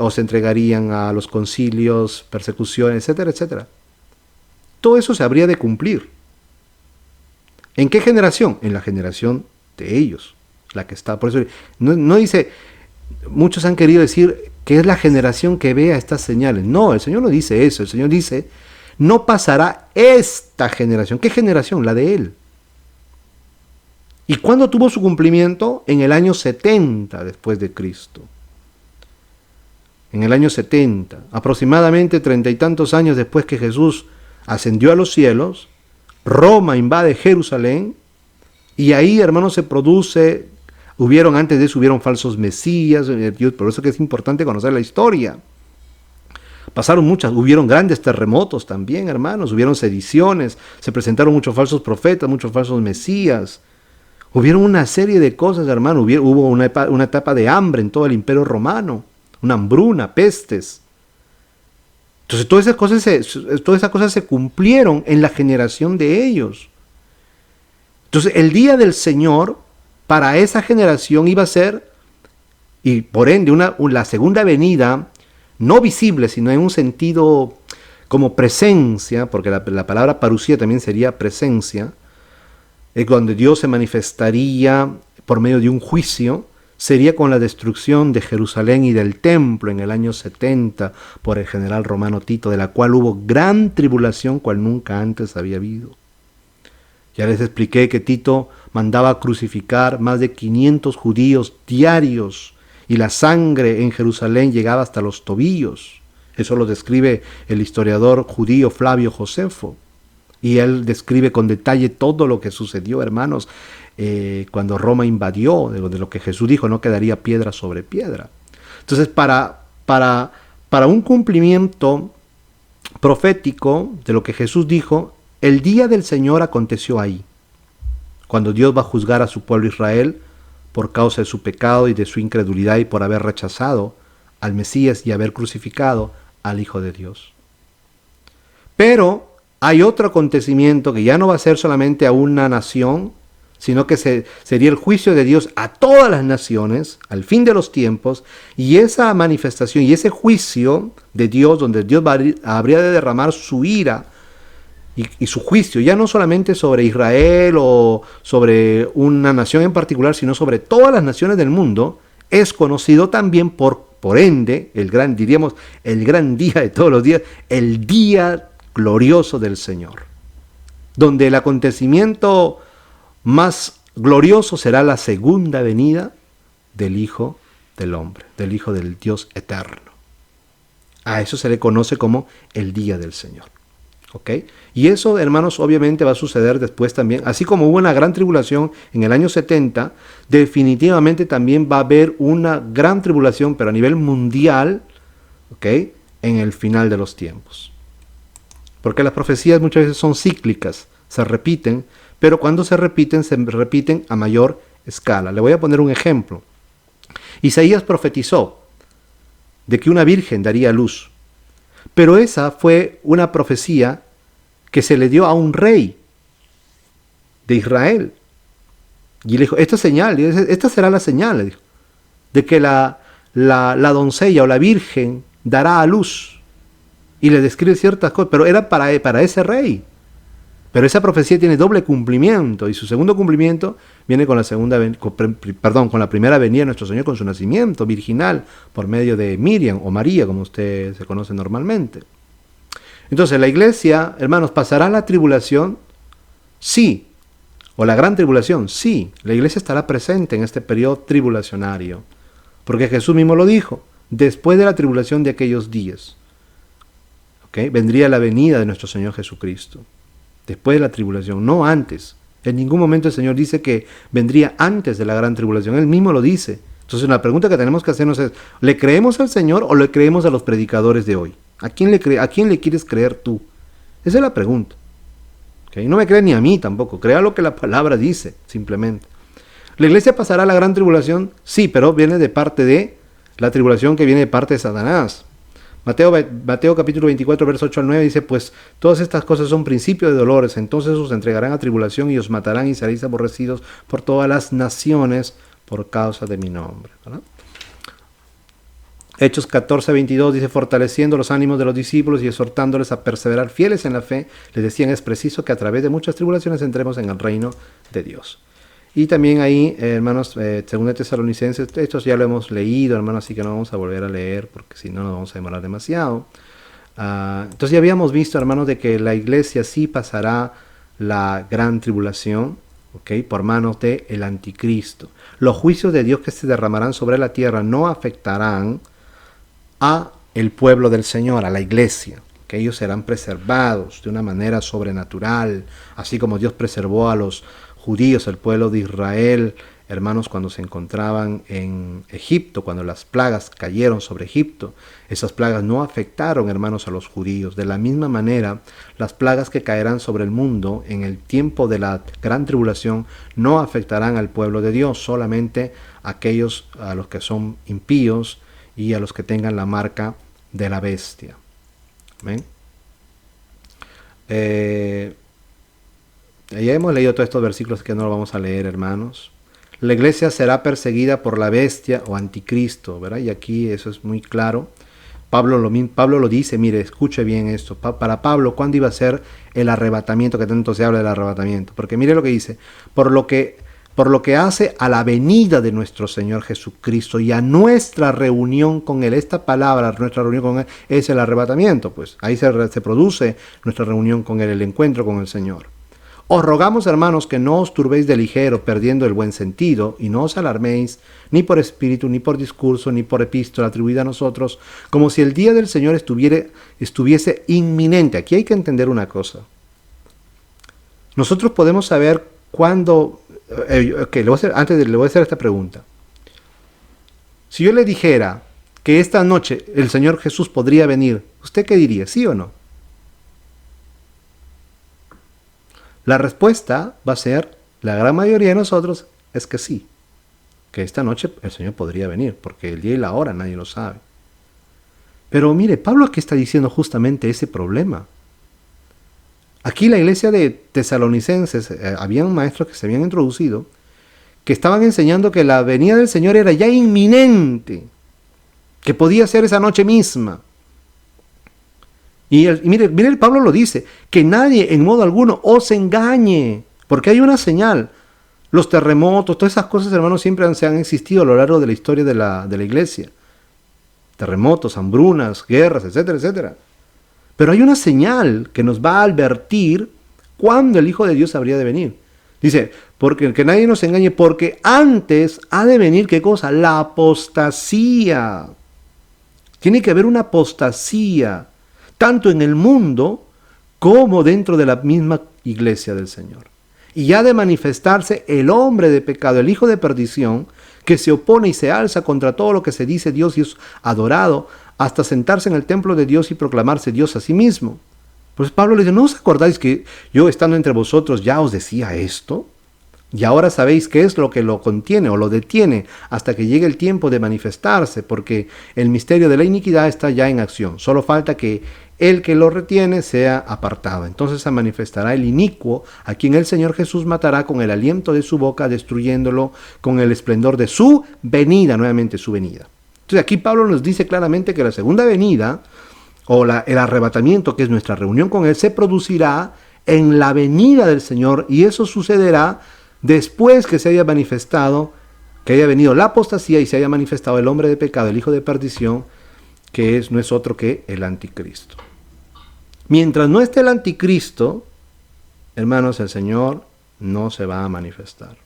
o se entregarían a los concilios, persecuciones, etcétera, etcétera. Todo eso se habría de cumplir. ¿En qué generación? En la generación de ellos, la que está. Por eso no dice, muchos han querido decir que es la generación que vea estas señales. No, el Señor no dice eso. El Señor dice, no pasará esta generación. ¿Qué generación? La de Él. ¿Y cuándo tuvo su cumplimiento? En el año 70 después de Cristo. En el año 70, aproximadamente 30 y tantos años después que Jesús ascendió a los cielos, Roma invade Jerusalén, y ahí, hermanos, se produce, antes de eso hubieron falsos mesías, por eso que es importante conocer la historia. Pasaron hubieron grandes terremotos también, hermanos, hubieron sediciones, se presentaron muchos falsos profetas, muchos falsos mesías. Hubieron una serie de cosas, hermano, hubo una etapa de hambre en todo el imperio romano, una hambruna, pestes. Entonces todas esas cosas se cumplieron en la generación de ellos. Entonces el día del Señor para esa generación iba a ser, y por ende la segunda venida, no visible, sino en un sentido como presencia, porque la palabra parusía también sería presencia, donde Dios se manifestaría por medio de un juicio, sería con la destrucción de Jerusalén y del templo en el año 70 por el general romano Tito, de la cual hubo gran tribulación cual nunca antes había habido. Ya les expliqué que Tito mandaba crucificar más de 500 judíos diarios y la sangre en Jerusalén llegaba hasta los tobillos. Eso lo describe el historiador judío Flavio Josefo. Y él describe con detalle todo lo que sucedió, hermanos, cuando Roma invadió, de lo que Jesús dijo, no quedaría piedra sobre piedra. Entonces, para un cumplimiento profético de lo que Jesús dijo, el día del Señor aconteció ahí, cuando Dios va a juzgar a su pueblo Israel por causa de su pecado y de su incredulidad y por haber rechazado al Mesías y haber crucificado al Hijo de Dios. Pero hay otro acontecimiento que ya no va a ser solamente a una nación, sino que sería el juicio de Dios a todas las naciones, al fin de los tiempos, y esa manifestación y ese juicio de Dios, donde Dios habría de derramar su ira y su juicio, ya no solamente sobre Israel o sobre una nación en particular, sino sobre todas las naciones del mundo, es conocido también por ende, el gran día de todos los días, el día glorioso del Señor, donde el acontecimiento más glorioso será la segunda venida del Hijo del Hombre, del Hijo del Dios eterno. A eso se le conoce como el día del Señor. ¿Ok? Y eso, hermanos, obviamente va a suceder después también. Así como hubo una gran tribulación en el año 70, definitivamente también va a haber una gran tribulación, pero a nivel mundial, ¿ok?, en el final de los tiempos. Porque las profecías muchas veces son cíclicas, se repiten, pero cuando se repiten a mayor escala. Le voy a poner un ejemplo. Isaías profetizó de que una virgen daría luz, pero esa fue una profecía que se le dio a un rey de Israel. Y le dijo, esta será la señal, le dijo, de que la doncella o la virgen dará a luz. Y le describe ciertas cosas, pero era para ese rey. Pero esa profecía tiene doble cumplimiento, y su segundo cumplimiento viene con la primera venida de nuestro Señor, con su nacimiento virginal por medio de Miriam o María, como usted se conoce normalmente. Entonces, la iglesia, hermanos, ¿pasará la tribulación? Sí. ¿O la gran tribulación? Sí. La iglesia estará presente en este periodo tribulacionario, porque Jesús mismo lo dijo, después de la tribulación de aquellos días, ¿okay?, vendría la venida de nuestro Señor Jesucristo. Después de la tribulación, no antes. En ningún momento el Señor dice que vendría antes de la gran tribulación. Él mismo lo dice. Entonces la pregunta que tenemos que hacernos es, ¿le creemos al Señor o le creemos a los predicadores de hoy? ¿A quién le quieres creer tú? Esa es la pregunta. ¿Okay? No me cree ni a mí tampoco. Crea lo que la palabra dice, simplemente. ¿La iglesia pasará la gran tribulación? Sí, pero viene de parte de la tribulación que viene de parte de Satanás. Mateo capítulo 24, verso 8 al 9 dice, pues todas estas cosas son principio de dolores, entonces os entregarán a tribulación y os matarán y seréis aborrecidos por todas las naciones por causa de mi nombre, ¿verdad? Hechos 14, 22 dice, fortaleciendo los ánimos de los discípulos y exhortándoles a perseverar fieles en la fe, les decían, es preciso que a través de muchas tribulaciones entremos en el reino de Dios. Y también ahí, hermanos, 2 Tesalonicenses, esto ya lo hemos leído, hermanos, así que no vamos a volver a leer, porque si no nos vamos a demorar demasiado. Entonces ya habíamos visto, hermanos, de que la iglesia sí pasará la gran tribulación, ¿okay?, por manos del anticristo. Los juicios de Dios que se derramarán sobre la tierra no afectarán a el pueblo del Señor, a la iglesia, que ellos serán preservados de una manera sobrenatural, así como Dios preservó a los judíos, el pueblo de Israel, hermanos, cuando se encontraban en Egipto, cuando las plagas cayeron sobre Egipto. Esas plagas no afectaron, hermanos, a los judíos. De la misma manera, las plagas que caerán sobre el mundo en el tiempo de la gran tribulación no afectarán al pueblo de Dios, solamente a los que son impíos y a los que tengan la marca de la bestia. ¿Ven? Ya hemos leído todos estos versículos que no lo vamos a leer, hermanos. La iglesia será perseguida por la bestia o anticristo, ¿verdad? Y aquí eso es muy claro. Pablo lo dice, mire, escuche bien esto. Para Pablo, ¿cuándo iba a ser el arrebatamiento? Que tanto se habla del arrebatamiento. Porque mire lo que dice, por lo que hace a la venida de nuestro Señor Jesucristo y a nuestra reunión con Él. Esta palabra, nuestra reunión con Él, es el arrebatamiento. Pues ahí se produce nuestra reunión con Él, el encuentro con el Señor. Os rogamos, hermanos, que no os turbéis de ligero, perdiendo el buen sentido, y no os alarméis, ni por espíritu, ni por discurso, ni por epístola atribuida a nosotros, como si el día del Señor estuviese inminente. Aquí hay que entender una cosa. Nosotros podemos saber cuándo... le voy a hacer esta pregunta. Si yo le dijera que esta noche el Señor Jesús podría venir, ¿usted qué diría? ¿Sí o no? La respuesta va a ser, la gran mayoría de nosotros, es que sí. Que esta noche el Señor podría venir, porque el día y la hora nadie lo sabe. Pero mire, Pablo aquí está diciendo justamente ese problema. Aquí la iglesia de Tesalonicenses, habían maestros que se habían introducido, que estaban enseñando que la venida del Señor era ya inminente, que podía ser esa noche misma. Y mire, Pablo lo dice, que nadie en modo alguno os engañe, porque hay una señal. Los terremotos, todas esas cosas, hermanos, siempre han existido a lo largo de la historia de la iglesia. Terremotos, hambrunas, guerras, etcétera, etcétera. Pero hay una señal que nos va a advertir cuándo el Hijo de Dios habría de venir. Dice, porque que nadie nos engañe, porque antes ha de venir, ¿qué cosa? La apostasía. Tiene que haber una apostasía, tanto en el mundo como dentro de la misma iglesia del Señor. Y ha de manifestarse el hombre de pecado, el hijo de perdición, que se opone y se alza contra todo lo que se dice Dios y es adorado, hasta sentarse en el templo de Dios y proclamarse Dios a sí mismo. Pues Pablo le dice, ¿no os acordáis que yo estando entre vosotros ya os decía esto? Y ahora sabéis qué es lo que lo contiene o lo detiene hasta que llegue el tiempo de manifestarse, porque el misterio de la iniquidad está ya en acción. Solo falta que el que lo retiene sea apartado. Entonces se manifestará el inicuo, a quien el Señor Jesús matará con el aliento de su boca, destruyéndolo con el esplendor de su venida, nuevamente su venida. Entonces aquí Pablo nos dice claramente que la segunda venida, o el arrebatamiento, que es nuestra reunión con Él, se producirá en la venida del Señor, y eso sucederá después que se haya manifestado, que haya venido la apostasía y se haya manifestado el hombre de pecado, el hijo de perdición, que no es otro que el anticristo. Mientras no esté el anticristo, hermanos, el Señor no se va a manifestar.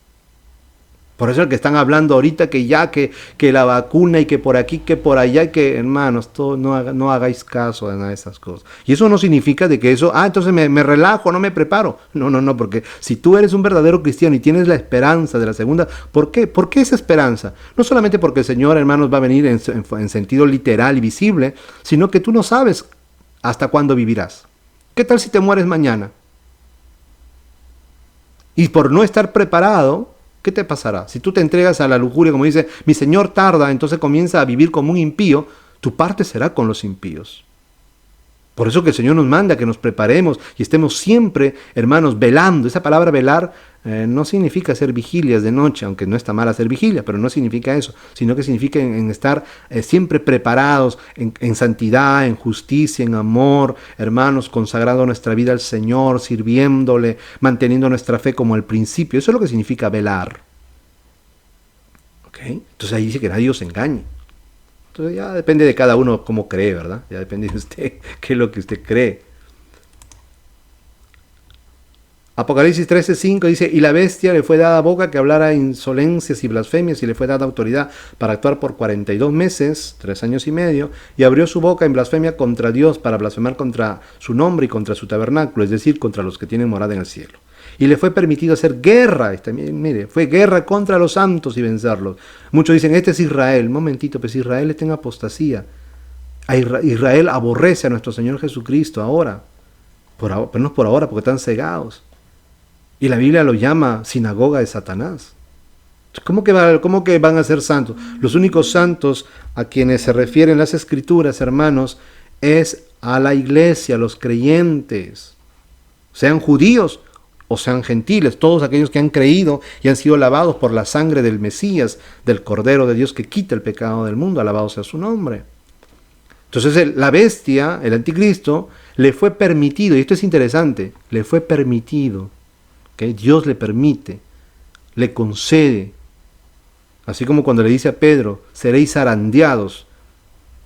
Por eso es que están hablando ahorita que ya que la vacuna y que por aquí, que por allá, que hermanos, no hagáis caso de nada de esas cosas. Y eso no significa de que eso, entonces me relajo, no me preparo. No, porque si tú eres un verdadero cristiano y tienes la esperanza de la segunda, ¿por qué? ¿Por qué esa esperanza? No solamente porque el Señor, hermanos, va a venir en sentido literal y visible, sino que tú no sabes hasta cuándo vivirás. ¿Qué tal si te mueres mañana? Y por no estar preparado, ¿qué te pasará? Si tú te entregas a la lujuria, como dice, mi Señor tarda, entonces comienza a vivir como un impío, tu parte será con los impíos. Por eso que el Señor nos manda que nos preparemos y estemos siempre, hermanos, velando. Esa palabra velar no significa hacer vigilias de noche, aunque no está mal hacer vigilia, pero no significa eso, sino que significa en estar siempre preparados en santidad, en justicia, en amor, hermanos, consagrando nuestra vida al Señor, sirviéndole, manteniendo nuestra fe como el principio. Eso es lo que significa velar. ¿Okay? Entonces ahí dice que nadie os engañe. Entonces ya depende de cada uno cómo cree, ¿verdad? Ya depende de usted qué es lo que usted cree. Apocalipsis 13:5 dice, y la bestia le fue dada boca que hablara insolencias y blasfemias, y le fue dada autoridad para actuar por 42 meses, 3 años y medio, y abrió su boca en blasfemia contra Dios para blasfemar contra su nombre y contra su tabernáculo, es decir, contra los que tienen morada en el cielo. Y le fue permitido hacer guerra, mire, fue guerra contra los santos y vencerlos. Muchos dicen, este es Israel. Un momentito, pues Israel está en apostasía. Israel aborrece a nuestro Señor Jesucristo ahora. Pero no por ahora, porque están cegados. Y la Biblia lo llama sinagoga de Satanás. ¿Cómo que van a ser santos? Los únicos santos a quienes se refieren las Escrituras, hermanos, es a la iglesia, a los creyentes, sean judíos o sean gentiles, todos aquellos que han creído y han sido lavados por la sangre del Mesías, del Cordero de Dios que quita el pecado del mundo, alabado sea su nombre. Entonces la bestia, el anticristo, le fue permitido, y esto es interesante, le fue permitido, ¿okay? Dios le permite, le concede, así como cuando le dice a Pedro, seréis zarandeados,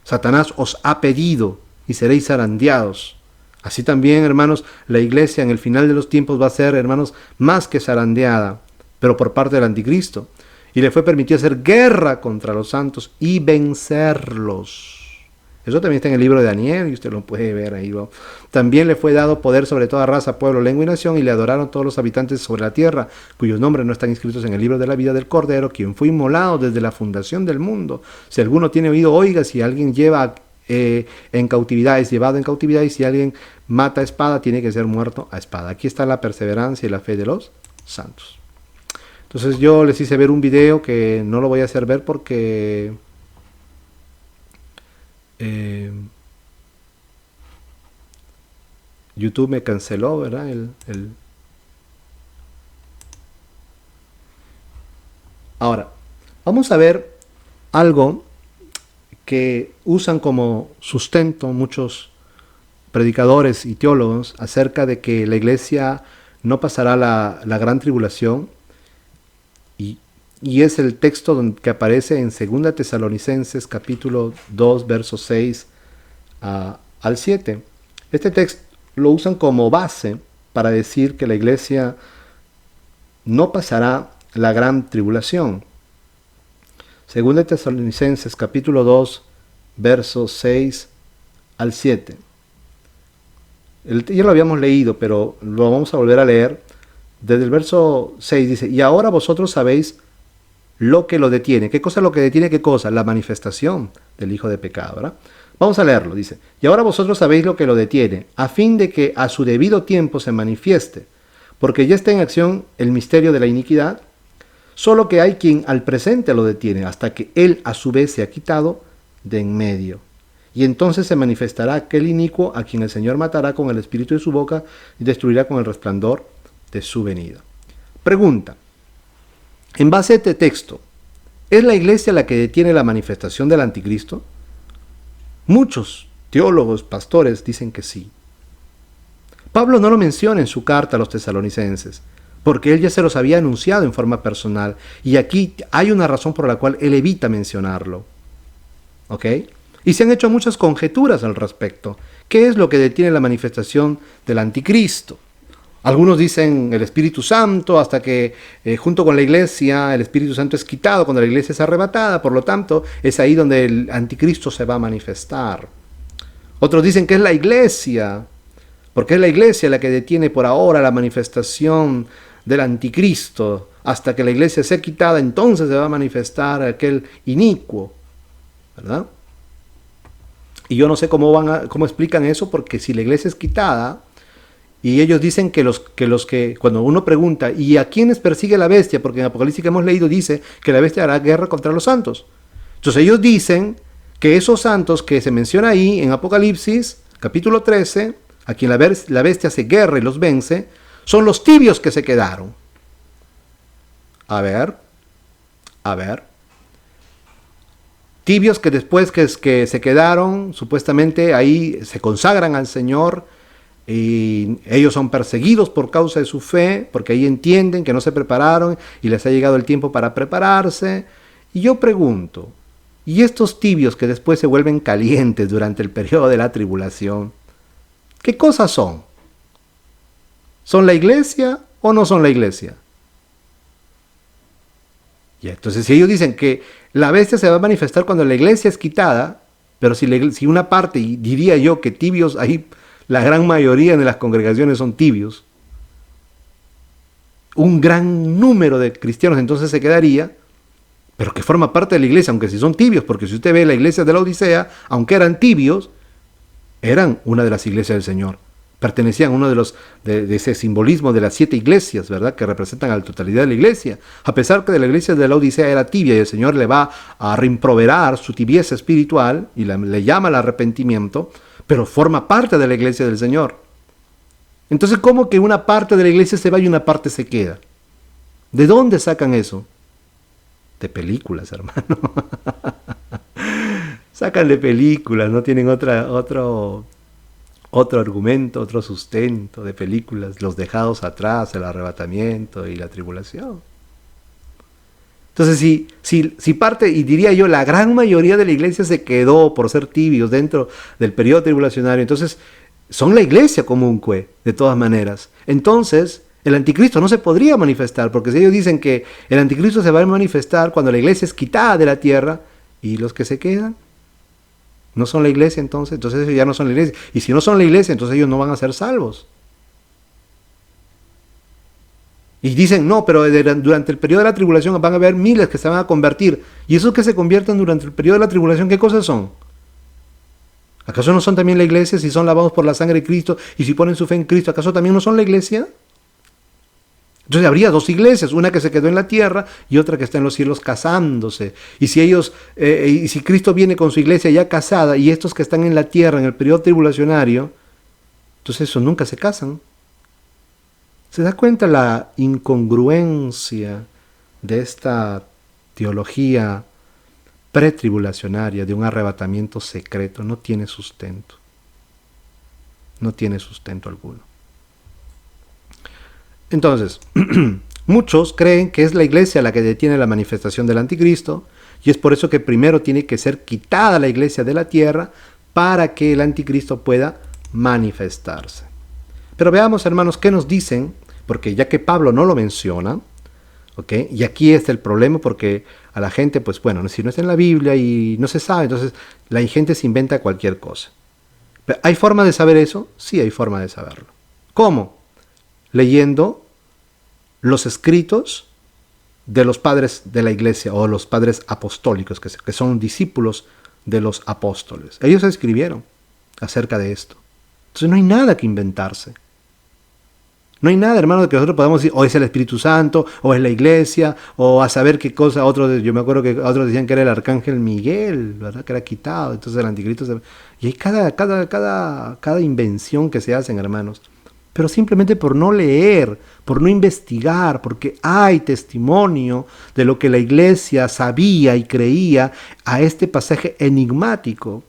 Satanás os ha pedido y seréis zarandeados. Así también, hermanos, la iglesia en el final de los tiempos va a ser, hermanos, más que zarandeada, pero por parte del anticristo. Y le fue permitido hacer guerra contra los santos y vencerlos. Eso también está en el libro de Daniel y usted lo puede ver ahí. ¿no? También le fue dado poder sobre toda raza, pueblo, lengua y nación, y le adoraron todos los habitantes sobre la tierra, cuyos nombres no están inscritos en el libro de la vida del Cordero, quien fue inmolado desde la fundación del mundo. Si alguno tiene oído, oiga. Si alguien lleva en cautividad, es llevado en cautividad, y si alguien mata a espada, tiene que ser muerto a espada. Aquí está la perseverancia y la fe de los santos. Entonces yo les hice ver un video que no lo voy a hacer ver porque YouTube me canceló, ¿verdad? Ahora, vamos a ver algo que usan como sustento muchos predicadores y teólogos acerca de que la iglesia no pasará la gran tribulación, y es el texto que aparece en 2 Tesalonicenses capítulo 2 versos 6 al 7. Este texto lo usan como base para decir que la iglesia no pasará la gran tribulación. 2 Tesalonicenses capítulo 2 versos 6 al 7. Ya lo habíamos leído, pero lo vamos a volver a leer. Desde el verso 6 dice: y ahora vosotros sabéis lo que lo detiene. ¿Qué cosa es lo que detiene? ¿Qué cosa? La manifestación del hijo de pecado, ¿verdad? Vamos a leerlo, dice: y ahora vosotros sabéis lo que lo detiene, a fin de que a su debido tiempo se manifieste, porque ya está en acción el misterio de la iniquidad, solo que hay quien al presente lo detiene, hasta que él a su vez se ha quitado de en medio. Y entonces se manifestará aquel inicuo a quien el Señor matará con el espíritu de su boca y destruirá con el resplandor de su venida. Pregunta: en base a este texto, ¿es la iglesia la que detiene la manifestación del anticristo? Muchos teólogos, pastores dicen que sí. Pablo no lo menciona en su carta a los tesalonicenses, porque él ya se los había anunciado en forma personal, y aquí hay una razón por la cual él evita mencionarlo. ¿Ok? Y se han hecho muchas conjeturas al respecto. ¿Qué es lo que detiene la manifestación del anticristo? Algunos dicen el Espíritu Santo, hasta que junto con la iglesia el Espíritu Santo es quitado cuando la iglesia es arrebatada, por lo tanto es ahí donde el anticristo se va a manifestar. Otros dicen que es la iglesia, porque es la iglesia la que detiene por ahora la manifestación del anticristo. Hasta que la iglesia sea quitada, entonces se va a manifestar aquel inicuo, ¿verdad? Y yo no sé cómo explican eso, porque si la iglesia es quitada, y ellos dicen que cuando uno pregunta, ¿y a quiénes persigue la bestia? Porque en Apocalipsis que hemos leído dice que la bestia hará guerra contra los santos. Entonces ellos dicen que esos santos que se menciona ahí en Apocalipsis, capítulo 13, a quien la bestia hace guerra y los vence, son los tibios que se quedaron. A ver. Tibios que después que se quedaron, supuestamente ahí se consagran al Señor, y ellos son perseguidos por causa de su fe, porque ahí entienden que no se prepararon y les ha llegado el tiempo para prepararse. Y yo pregunto, ¿y estos tibios que después se vuelven calientes durante el periodo de la tribulación, qué cosas son? ¿Son la iglesia o no son la iglesia? Y entonces si ellos dicen que la bestia se va a manifestar cuando la iglesia es quitada, pero si una parte, y diría yo que tibios ahí, la gran mayoría de las congregaciones son tibios, un gran número de cristianos entonces se quedaría, pero que forma parte de la iglesia, aunque si son tibios, porque si usted ve la iglesia de la Odisea, aunque eran tibios, eran una de las iglesias del Señor, pertenecían a uno de ese simbolismo de las 7 iglesias, ¿verdad?, que representan a la totalidad de la iglesia. A pesar que de la iglesia de la Odisea era tibia y el Señor le va a reimproverar su tibieza espiritual y le llama al arrepentimiento, pero forma parte de la iglesia del Señor. Entonces, ¿cómo que una parte de la iglesia se va y una parte se queda? ¿De dónde sacan eso? De películas, hermano. Sacan de películas, no tienen otro argumento, otro sustento de películas, los dejados atrás, el arrebatamiento y la tribulación. Entonces, si parte, y diría yo, la gran mayoría de la iglesia se quedó por ser tibios dentro del periodo tribulacionario, entonces son la iglesia comunque, de todas maneras. Entonces, el anticristo no se podría manifestar, porque si ellos dicen que el anticristo se va a manifestar cuando la iglesia es quitada de la tierra, ¿y los que se quedan? ¿No son la iglesia entonces? Entonces ellos ya no son la iglesia. Y si no son la iglesia, entonces ellos no van a ser salvos. Y dicen, no, pero durante el periodo de la tribulación van a haber miles que se van a convertir. ¿Y esos que se convierten durante el periodo de la tribulación, qué cosas son? ¿Acaso no son también la iglesia si son lavados por la sangre de Cristo y si ponen su fe en Cristo? ¿Acaso también no son la iglesia? Entonces habría dos iglesias, una que se quedó en la tierra y otra que está en los cielos casándose. Y si y si Cristo viene con su iglesia ya casada y estos que están en la tierra en el periodo tribulacionario, entonces esos nunca se casan. ¿Se da cuenta la incongruencia de esta teología pretribulacionaria de un arrebatamiento secreto? No tiene sustento. No tiene sustento alguno. Entonces, muchos creen que es la iglesia la que detiene la manifestación del anticristo, y es por eso que primero tiene que ser quitada la iglesia de la tierra para que el anticristo pueda manifestarse. Pero veamos, hermanos, qué nos dicen, porque ya que Pablo no lo menciona, ¿ok? Y aquí está el problema, porque a la gente, pues bueno, si no está en la Biblia y no se sabe, entonces la gente se inventa cualquier cosa. ¿Pero hay forma de saber eso? Sí, hay forma de saberlo. ¿Cómo? Leyendo los escritos de los padres de la iglesia o los padres apostólicos, que son discípulos de los apóstoles. Ellos escribieron acerca de esto. Entonces no hay nada que inventarse. No hay nada, hermano, de que nosotros podamos decir, o es el Espíritu Santo, o es la iglesia, o a saber qué cosa. Yo me acuerdo que otros decían que era el arcángel Miguel, ¿verdad? Que era quitado. Entonces el anticristo. Y hay cada invención que se hacen, hermanos. Pero simplemente por no leer, por no investigar, porque hay testimonio de lo que la iglesia sabía y creía a este pasaje enigmático.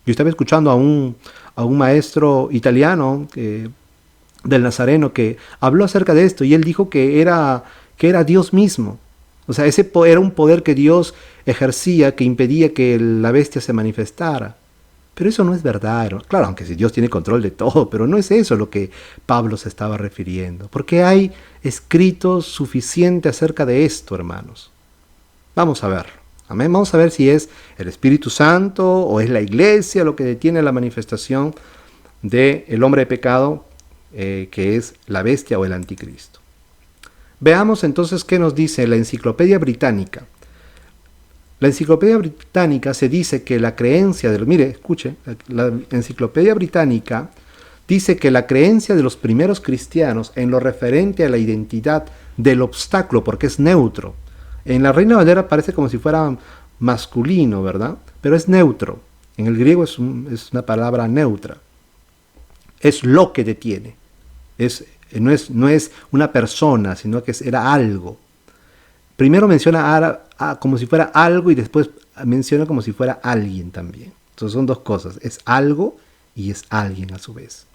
Yo estaba escuchando a un maestro italiano del Nazareno que habló acerca de esto y él dijo que era Dios mismo. O sea, era un poder que Dios ejercía que impedía que la bestia se manifestara. Pero eso no es verdad, ¿no? Claro, aunque si Dios tiene control de todo, pero no es eso lo que Pablo se estaba refiriendo. Porque hay escritos suficientes acerca de esto, hermanos. Vamos a verlo. Amén. Vamos a ver si es el Espíritu Santo o es la iglesia lo que detiene la manifestación del hombre de pecado, que es la bestia o el anticristo. Veamos entonces qué nos dice la Enciclopedia Británica. La Enciclopedia Británica se dice que la creencia la Enciclopedia Británica dice que la creencia de los primeros cristianos en lo referente a la identidad del obstáculo, porque es neutro. En la Reina Valera parece como si fuera masculino, ¿verdad? Pero es neutro. En el griego es una palabra neutra. Es lo que detiene. No es una persona, sino que era algo. Primero menciona como si fuera algo y después menciona como si fuera alguien también. Entonces son dos cosas, es algo y es alguien a su vez.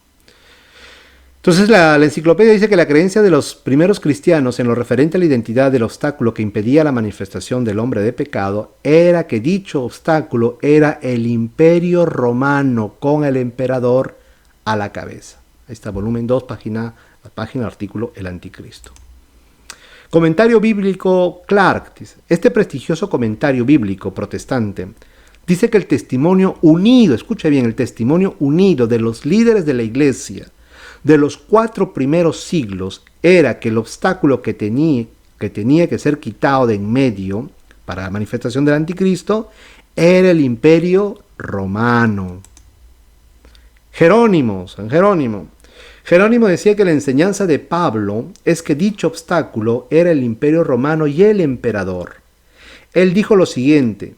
Entonces la enciclopedia dice que la creencia de los primeros cristianos en lo referente a la identidad del obstáculo que impedía la manifestación del hombre de pecado era que dicho obstáculo era el Imperio Romano con el emperador a la cabeza. Ahí está, volumen 2, página artículo El Anticristo. Comentario bíblico Clark dice, este prestigioso comentario bíblico protestante dice que el testimonio unido, escucha bien, el testimonio unido de los líderes de la iglesia de los 4 primeros siglos era que el obstáculo que tenía que ser quitado de en medio para la manifestación del anticristo era el Imperio Romano. San Jerónimo decía que la enseñanza de Pablo es que dicho obstáculo era el Imperio Romano y el emperador. Él dijo lo siguiente,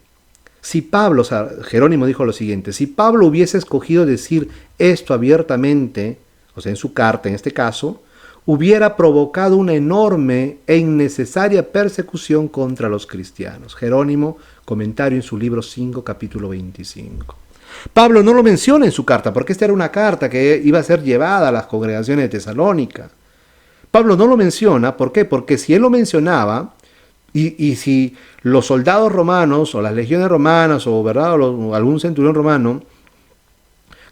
Jerónimo dijo lo siguiente, si Pablo hubiese escogido decir esto abiertamente, o sea, en su carta en este caso, hubiera provocado una enorme e innecesaria persecución contra los cristianos. Jerónimo, comentario en su libro 5, capítulo 25. Pablo no lo menciona en su carta, porque esta era una carta que iba a ser llevada a las congregaciones de Tesalónica. Pablo no lo menciona, ¿por qué? Porque si él lo mencionaba, y si los soldados romanos, o las legiones romanas, o, ¿verdad? O algún centurión romano,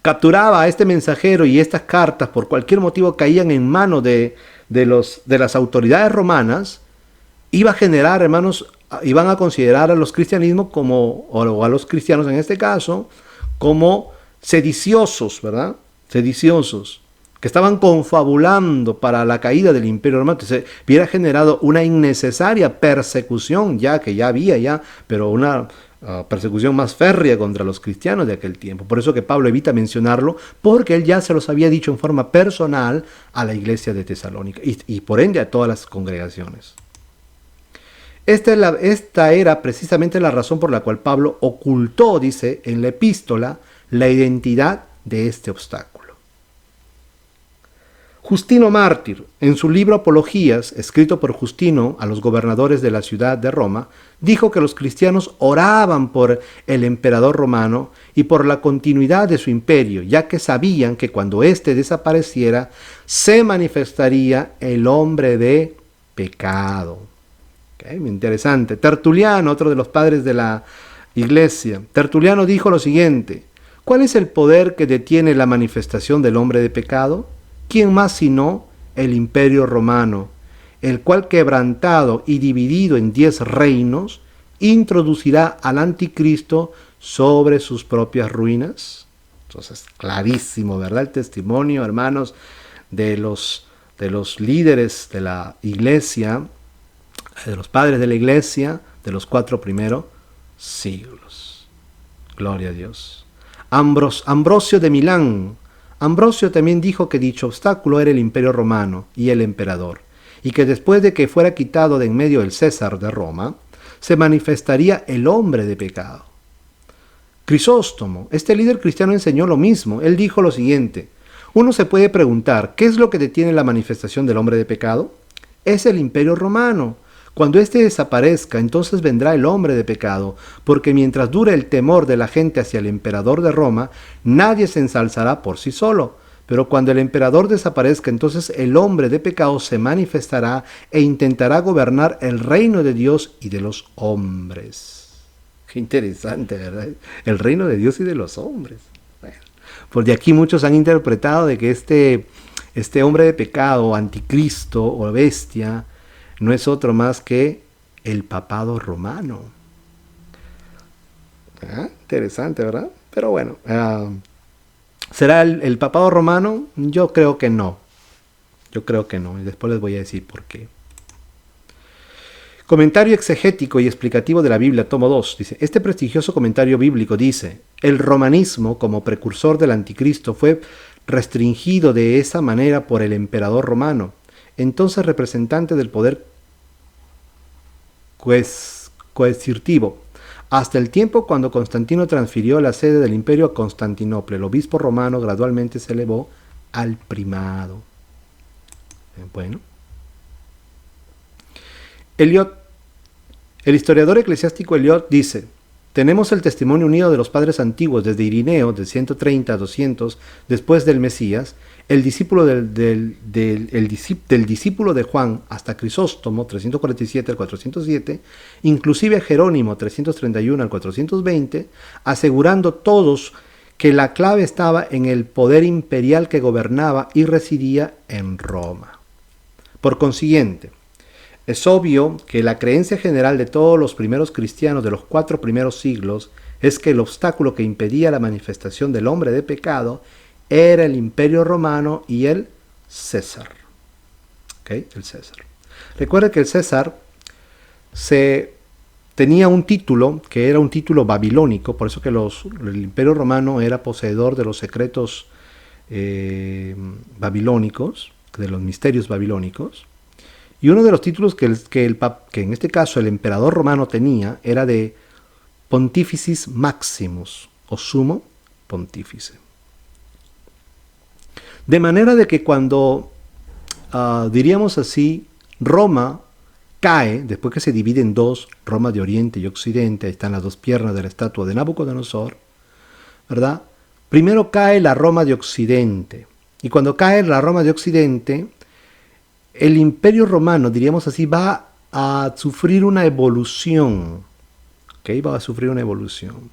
capturaba a este mensajero y estas cartas por cualquier motivo caían en manos de las autoridades romanas, iba a generar, hermanos, iban a considerar a los cristianismos como, o a los cristianos en este caso, como sediciosos, ¿verdad? Sediciosos, que estaban confabulando para la caída del Imperio Romano. Entonces, hubiera generado una innecesaria persecución, ya que ya había, pero una persecución más férrea contra los cristianos de aquel tiempo. Por eso que Pablo evita mencionarlo, porque él ya se los había dicho en forma personal a la iglesia de Tesalónica y por ende a todas las congregaciones. Esta era precisamente la razón por la cual Pablo ocultó, dice en la epístola, la identidad de este obstáculo. Justino Mártir, en su libro Apologías, escrito por Justino a los gobernadores de la ciudad de Roma, dijo que los cristianos oraban por el emperador romano y por la continuidad de su imperio, ya que sabían que cuando éste desapareciera, se manifestaría el hombre de pecado. Okay, muy interesante. Tertuliano, otro de los padres de la iglesia, Tertuliano dijo lo siguiente: ¿cuál es el poder que detiene la manifestación del hombre de pecado? ¿Quién más sino el Imperio Romano, el cual, quebrantado y dividido en 10 reinos, introducirá al anticristo sobre sus propias ruinas? Entonces, clarísimo, ¿verdad? El testimonio, hermanos, de los líderes de la iglesia, de los padres de la iglesia, de los 4 primeros siglos. Gloria a Dios. Ambrosio de Milán. Ambrosio también dijo que dicho obstáculo era el Imperio Romano y el emperador, y que después de que fuera quitado de en medio el César de Roma, se manifestaría el hombre de pecado. Crisóstomo, este líder cristiano, enseñó lo mismo. Él dijo lo siguiente: uno se puede preguntar, ¿qué es lo que detiene la manifestación del hombre de pecado? Es el Imperio Romano. Cuando éste desaparezca, entonces vendrá el hombre de pecado, porque mientras dure el temor de la gente hacia el emperador de Roma, nadie se ensalzará por sí solo. Pero cuando el emperador desaparezca, entonces el hombre de pecado se manifestará e intentará gobernar el reino de Dios y de los hombres. Qué interesante, ¿verdad? El reino de Dios y de los hombres. Bueno, porque aquí muchos han interpretado de que este hombre de pecado, anticristo o bestia, no es otro más que el papado romano. Interesante, ¿verdad? Pero bueno, ¿será el papado romano? Yo creo que no. Yo creo que no. Y después les voy a decir por qué. Comentario exegético y explicativo de la Biblia, tomo 2. Dice, este prestigioso comentario bíblico dice: el romanismo, como precursor del anticristo, fue restringido de esa manera por el emperador romano, entonces representante del poder coercitivo, hasta el tiempo cuando Constantino transfirió la sede del imperio a Constantinopla. El obispo romano gradualmente se elevó al primado. Bueno. Eliot, el historiador eclesiástico Eliot dice: tenemos el testimonio unido de los padres antiguos desde Irineo, de 130 a 200, después del Mesías, el discípulo del discípulo de Juan hasta Crisóstomo, 347 al 407, inclusive Jerónimo, 331 al 420, asegurando todos que la clave estaba en el poder imperial que gobernaba y residía en Roma. Por consiguiente, es obvio que la creencia general de todos los primeros cristianos de los 4 primeros siglos es que el obstáculo que impedía la manifestación del hombre de pecado era el Imperio Romano y el César. ¿Okay? El César. Recuerda que el César tenía un título que era un título babilónico, por eso que el Imperio Romano era poseedor de los secretos babilónicos, de los misterios babilónicos. Y uno de los títulos que en este caso el emperador romano tenía era de Pontificis Maximus, o Sumo Pontífice. De manera de que cuando, diríamos así, Roma cae, después que se divide en 2, Roma de Oriente y Occidente, ahí están las 2 piernas de la estatua de Nabucodonosor, ¿verdad? Primero cae la Roma de Occidente. Y cuando cae la Roma de Occidente, el Imperio Romano, diríamos así, va a sufrir una evolución. ¿Okay? Va a sufrir una evolución.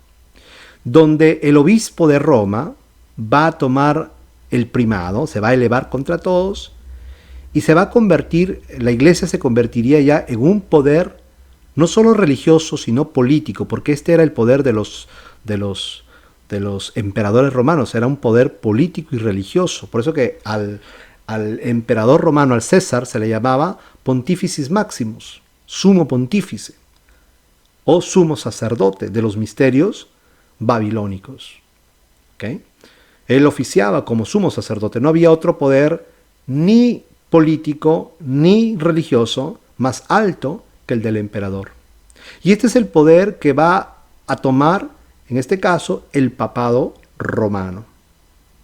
Donde el obispo de Roma, va a tomar el primado, se va a elevar contra todos y se va a convertir, la iglesia se convertiría ya en un poder no solo religioso, sino político, porque este era el poder de los emperadores romanos, era un poder político y religioso. Por eso que al emperador romano, al César, se le llamaba Pontificis Maximus, sumo pontífice, o sumo sacerdote de los misterios babilónicos. ¿Okay? Él oficiaba como sumo sacerdote, no había otro poder ni político ni religioso más alto que el del emperador. Y este es el poder que va a tomar, en este caso, el papado romano,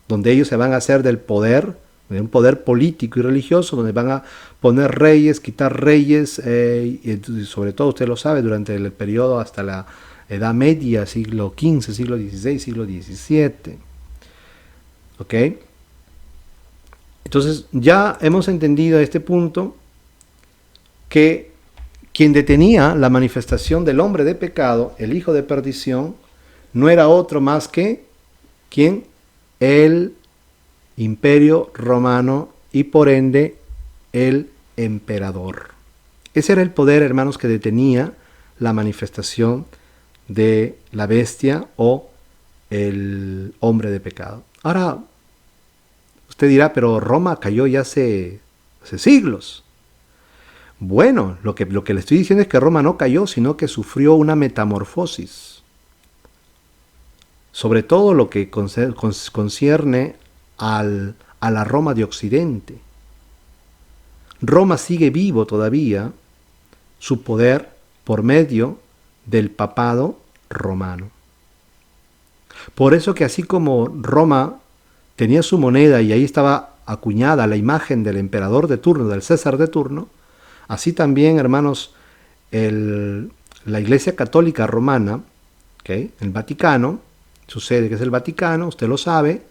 donde ellos se van a hacer del poder, de un poder político y religioso, donde van a poner reyes, quitar reyes, y sobre todo usted lo sabe, durante el periodo hasta la Edad Media, siglo XV, siglo XVI, siglo XVII. ¿Ok? Entonces ya hemos entendido a este punto que quien detenía la manifestación del hombre de pecado, el hijo de perdición, no era otro más que, ¿quién? El imperio romano y por ende el emperador. Ese era el poder, hermanos, que detenía la manifestación de la bestia o el hombre de pecado. Ahora, usted dirá, pero Roma cayó ya hace siglos. Bueno, lo que le estoy diciendo es que Roma no cayó, sino que sufrió una metamorfosis. Sobre todo lo que concierne a la Roma de Occidente. Roma sigue vivo todavía su poder por medio del papado romano. Por eso que así como Roma tenía su moneda y ahí estaba acuñada la imagen del emperador de turno, del César de turno, así también, hermanos, la Iglesia Católica Romana, ¿okay? El Vaticano, sucede que es el Vaticano, usted lo sabe,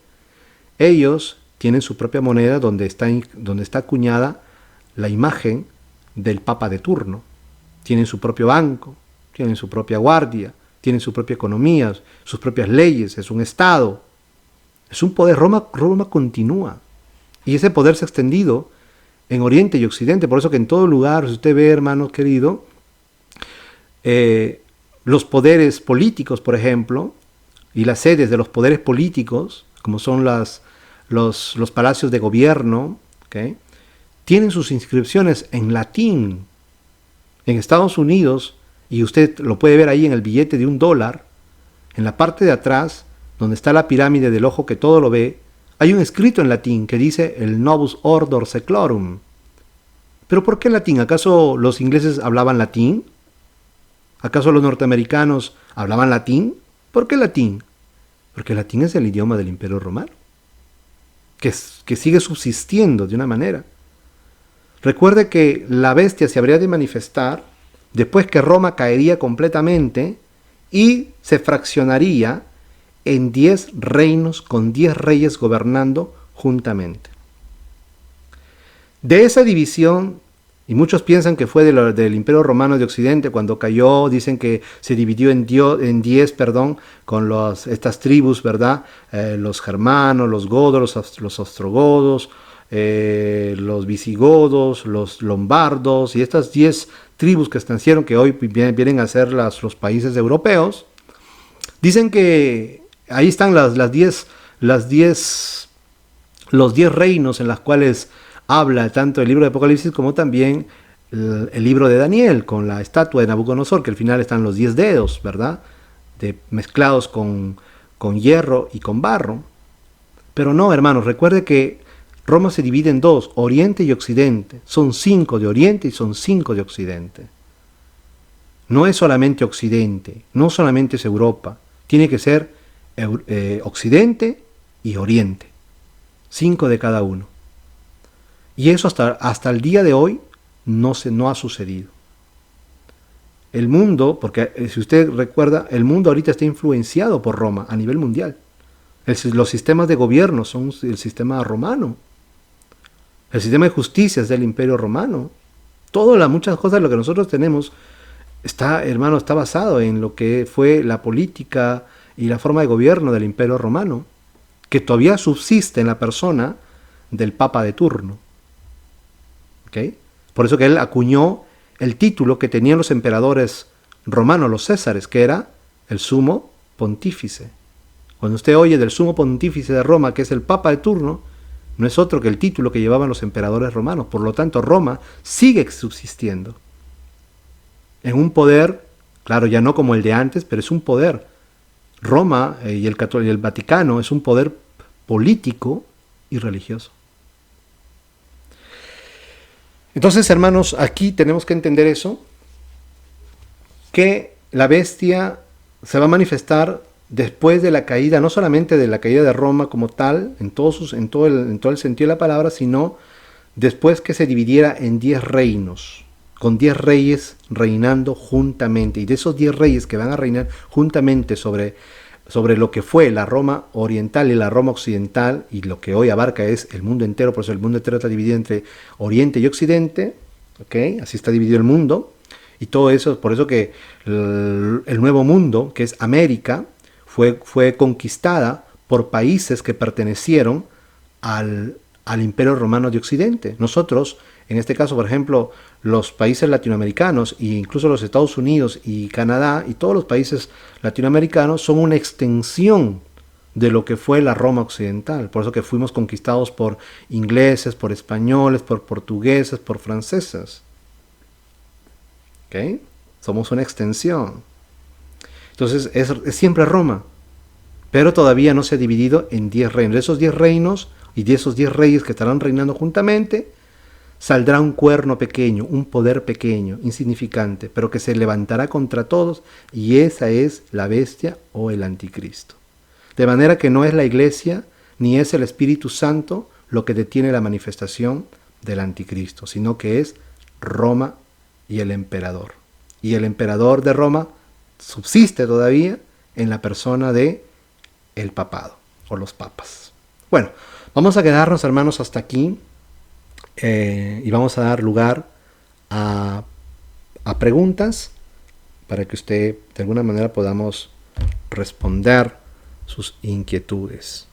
ellos tienen su propia moneda donde está acuñada la imagen del Papa de turno. Tienen su propio banco, tienen su propia guardia, tienen su propia economía, sus propias leyes, es un Estado. Es un poder, Roma continúa. Y ese poder se ha extendido en Oriente y Occidente. Por eso que en todo lugar, si usted ve, hermano querido, los poderes políticos, por ejemplo, y las sedes de los poderes políticos, como son los palacios de gobierno, ¿okay? Tienen sus inscripciones en latín. En Estados Unidos, y usted lo puede ver ahí en el billete de $1, en la parte de atrás, donde está la pirámide del ojo que todo lo ve, hay un escrito en latín que dice el Novus Ordo Seclorum. ¿Pero por qué latín? ¿Acaso los ingleses hablaban latín? ¿Acaso los norteamericanos hablaban latín? ¿Por qué latín? Porque el latín es el idioma del Imperio Romano, que sigue subsistiendo de una manera. Recuerde que la bestia se habría de manifestar después que Roma caería completamente y se fraccionaría en 10 reinos con 10 reyes gobernando juntamente. De esa división, y muchos piensan que fue del Imperio Romano de Occidente cuando cayó, dicen que se dividió en 10, con estas tribus, ¿verdad? Los germanos, los godos, los ostrogodos, los visigodos, los lombardos, y estas 10 tribus que estancieron, que hoy vienen a ser los países europeos. Dicen que ahí están los 10 reinos en los cuales habla tanto el libro de Apocalipsis como también el libro de Daniel, con la estatua de Nabucodonosor, que al final están los 10 dedos, ¿verdad? Mezclados con hierro y con barro. Pero no, hermanos, recuerde que Roma se divide en 2, Oriente y Occidente. Son 5 de Oriente y son 5 de Occidente. No es solamente Occidente, no solamente es Europa. Tiene que ser Occidente y Oriente. 5 de cada uno. Y eso hasta el día de hoy no ha sucedido. El mundo, porque si usted recuerda, el mundo ahorita está influenciado por Roma a nivel mundial. Los sistemas de gobierno son el sistema romano. El sistema de justicia es del Imperio Romano. Muchas cosas de lo que nosotros tenemos está basado en lo que fue la política y la forma de gobierno del Imperio Romano. que todavía subsiste en la persona del Papa de turno. ¿Okay? Por eso que él acuñó el título que tenían los emperadores romanos, los césares, que era el sumo pontífice. Cuando usted oye del sumo pontífice de Roma, que es el Papa de turno, no es otro que el título que llevaban los emperadores romanos. Por lo tanto, Roma sigue subsistiendo en un poder, claro, ya no como el de antes, pero es un poder. Roma y el Vaticano es un poder político y religioso. Entonces, hermanos, aquí tenemos que entender eso, que la bestia se va a manifestar después de la caída, no solamente de la caída de Roma como tal, en todo el sentido de la palabra, sino después que se dividiera en 10 reinos, con 10 reyes reinando juntamente. Y de esos 10 reyes que van a reinar juntamente sobre lo que fue la Roma oriental y la Roma occidental, y lo que hoy abarca es el mundo entero, por eso el mundo entero está dividido entre Oriente y Occidente, ¿okay? Así está dividido el mundo, y todo eso, por eso que el Nuevo Mundo, que es América, fue conquistada por países que pertenecieron al Imperio Romano de Occidente. Nosotros, en este caso, por ejemplo, los países latinoamericanos e incluso los Estados Unidos y Canadá y todos los países latinoamericanos son una extensión de lo que fue la Roma occidental. Por eso que fuimos conquistados por ingleses, por españoles, por portugueses, por franceses. ¿Okay? Somos una extensión. Entonces es siempre Roma, pero todavía no se ha dividido en 10 reinos. De esos 10 reinos y de esos 10 reyes que estarán reinando juntamente, saldrá un cuerno pequeño, un poder pequeño, insignificante, pero que se levantará contra todos, y esa es la bestia o el anticristo. De manera que no es la iglesia ni es el Espíritu Santo lo que detiene la manifestación del anticristo, sino que es Roma y el emperador. Y el emperador de Roma subsiste todavía en la persona de el papado o los papas. Bueno, vamos a quedarnos, hermanos, hasta aquí y vamos a dar lugar a preguntas para que usted de alguna manera podamos responder sus inquietudes.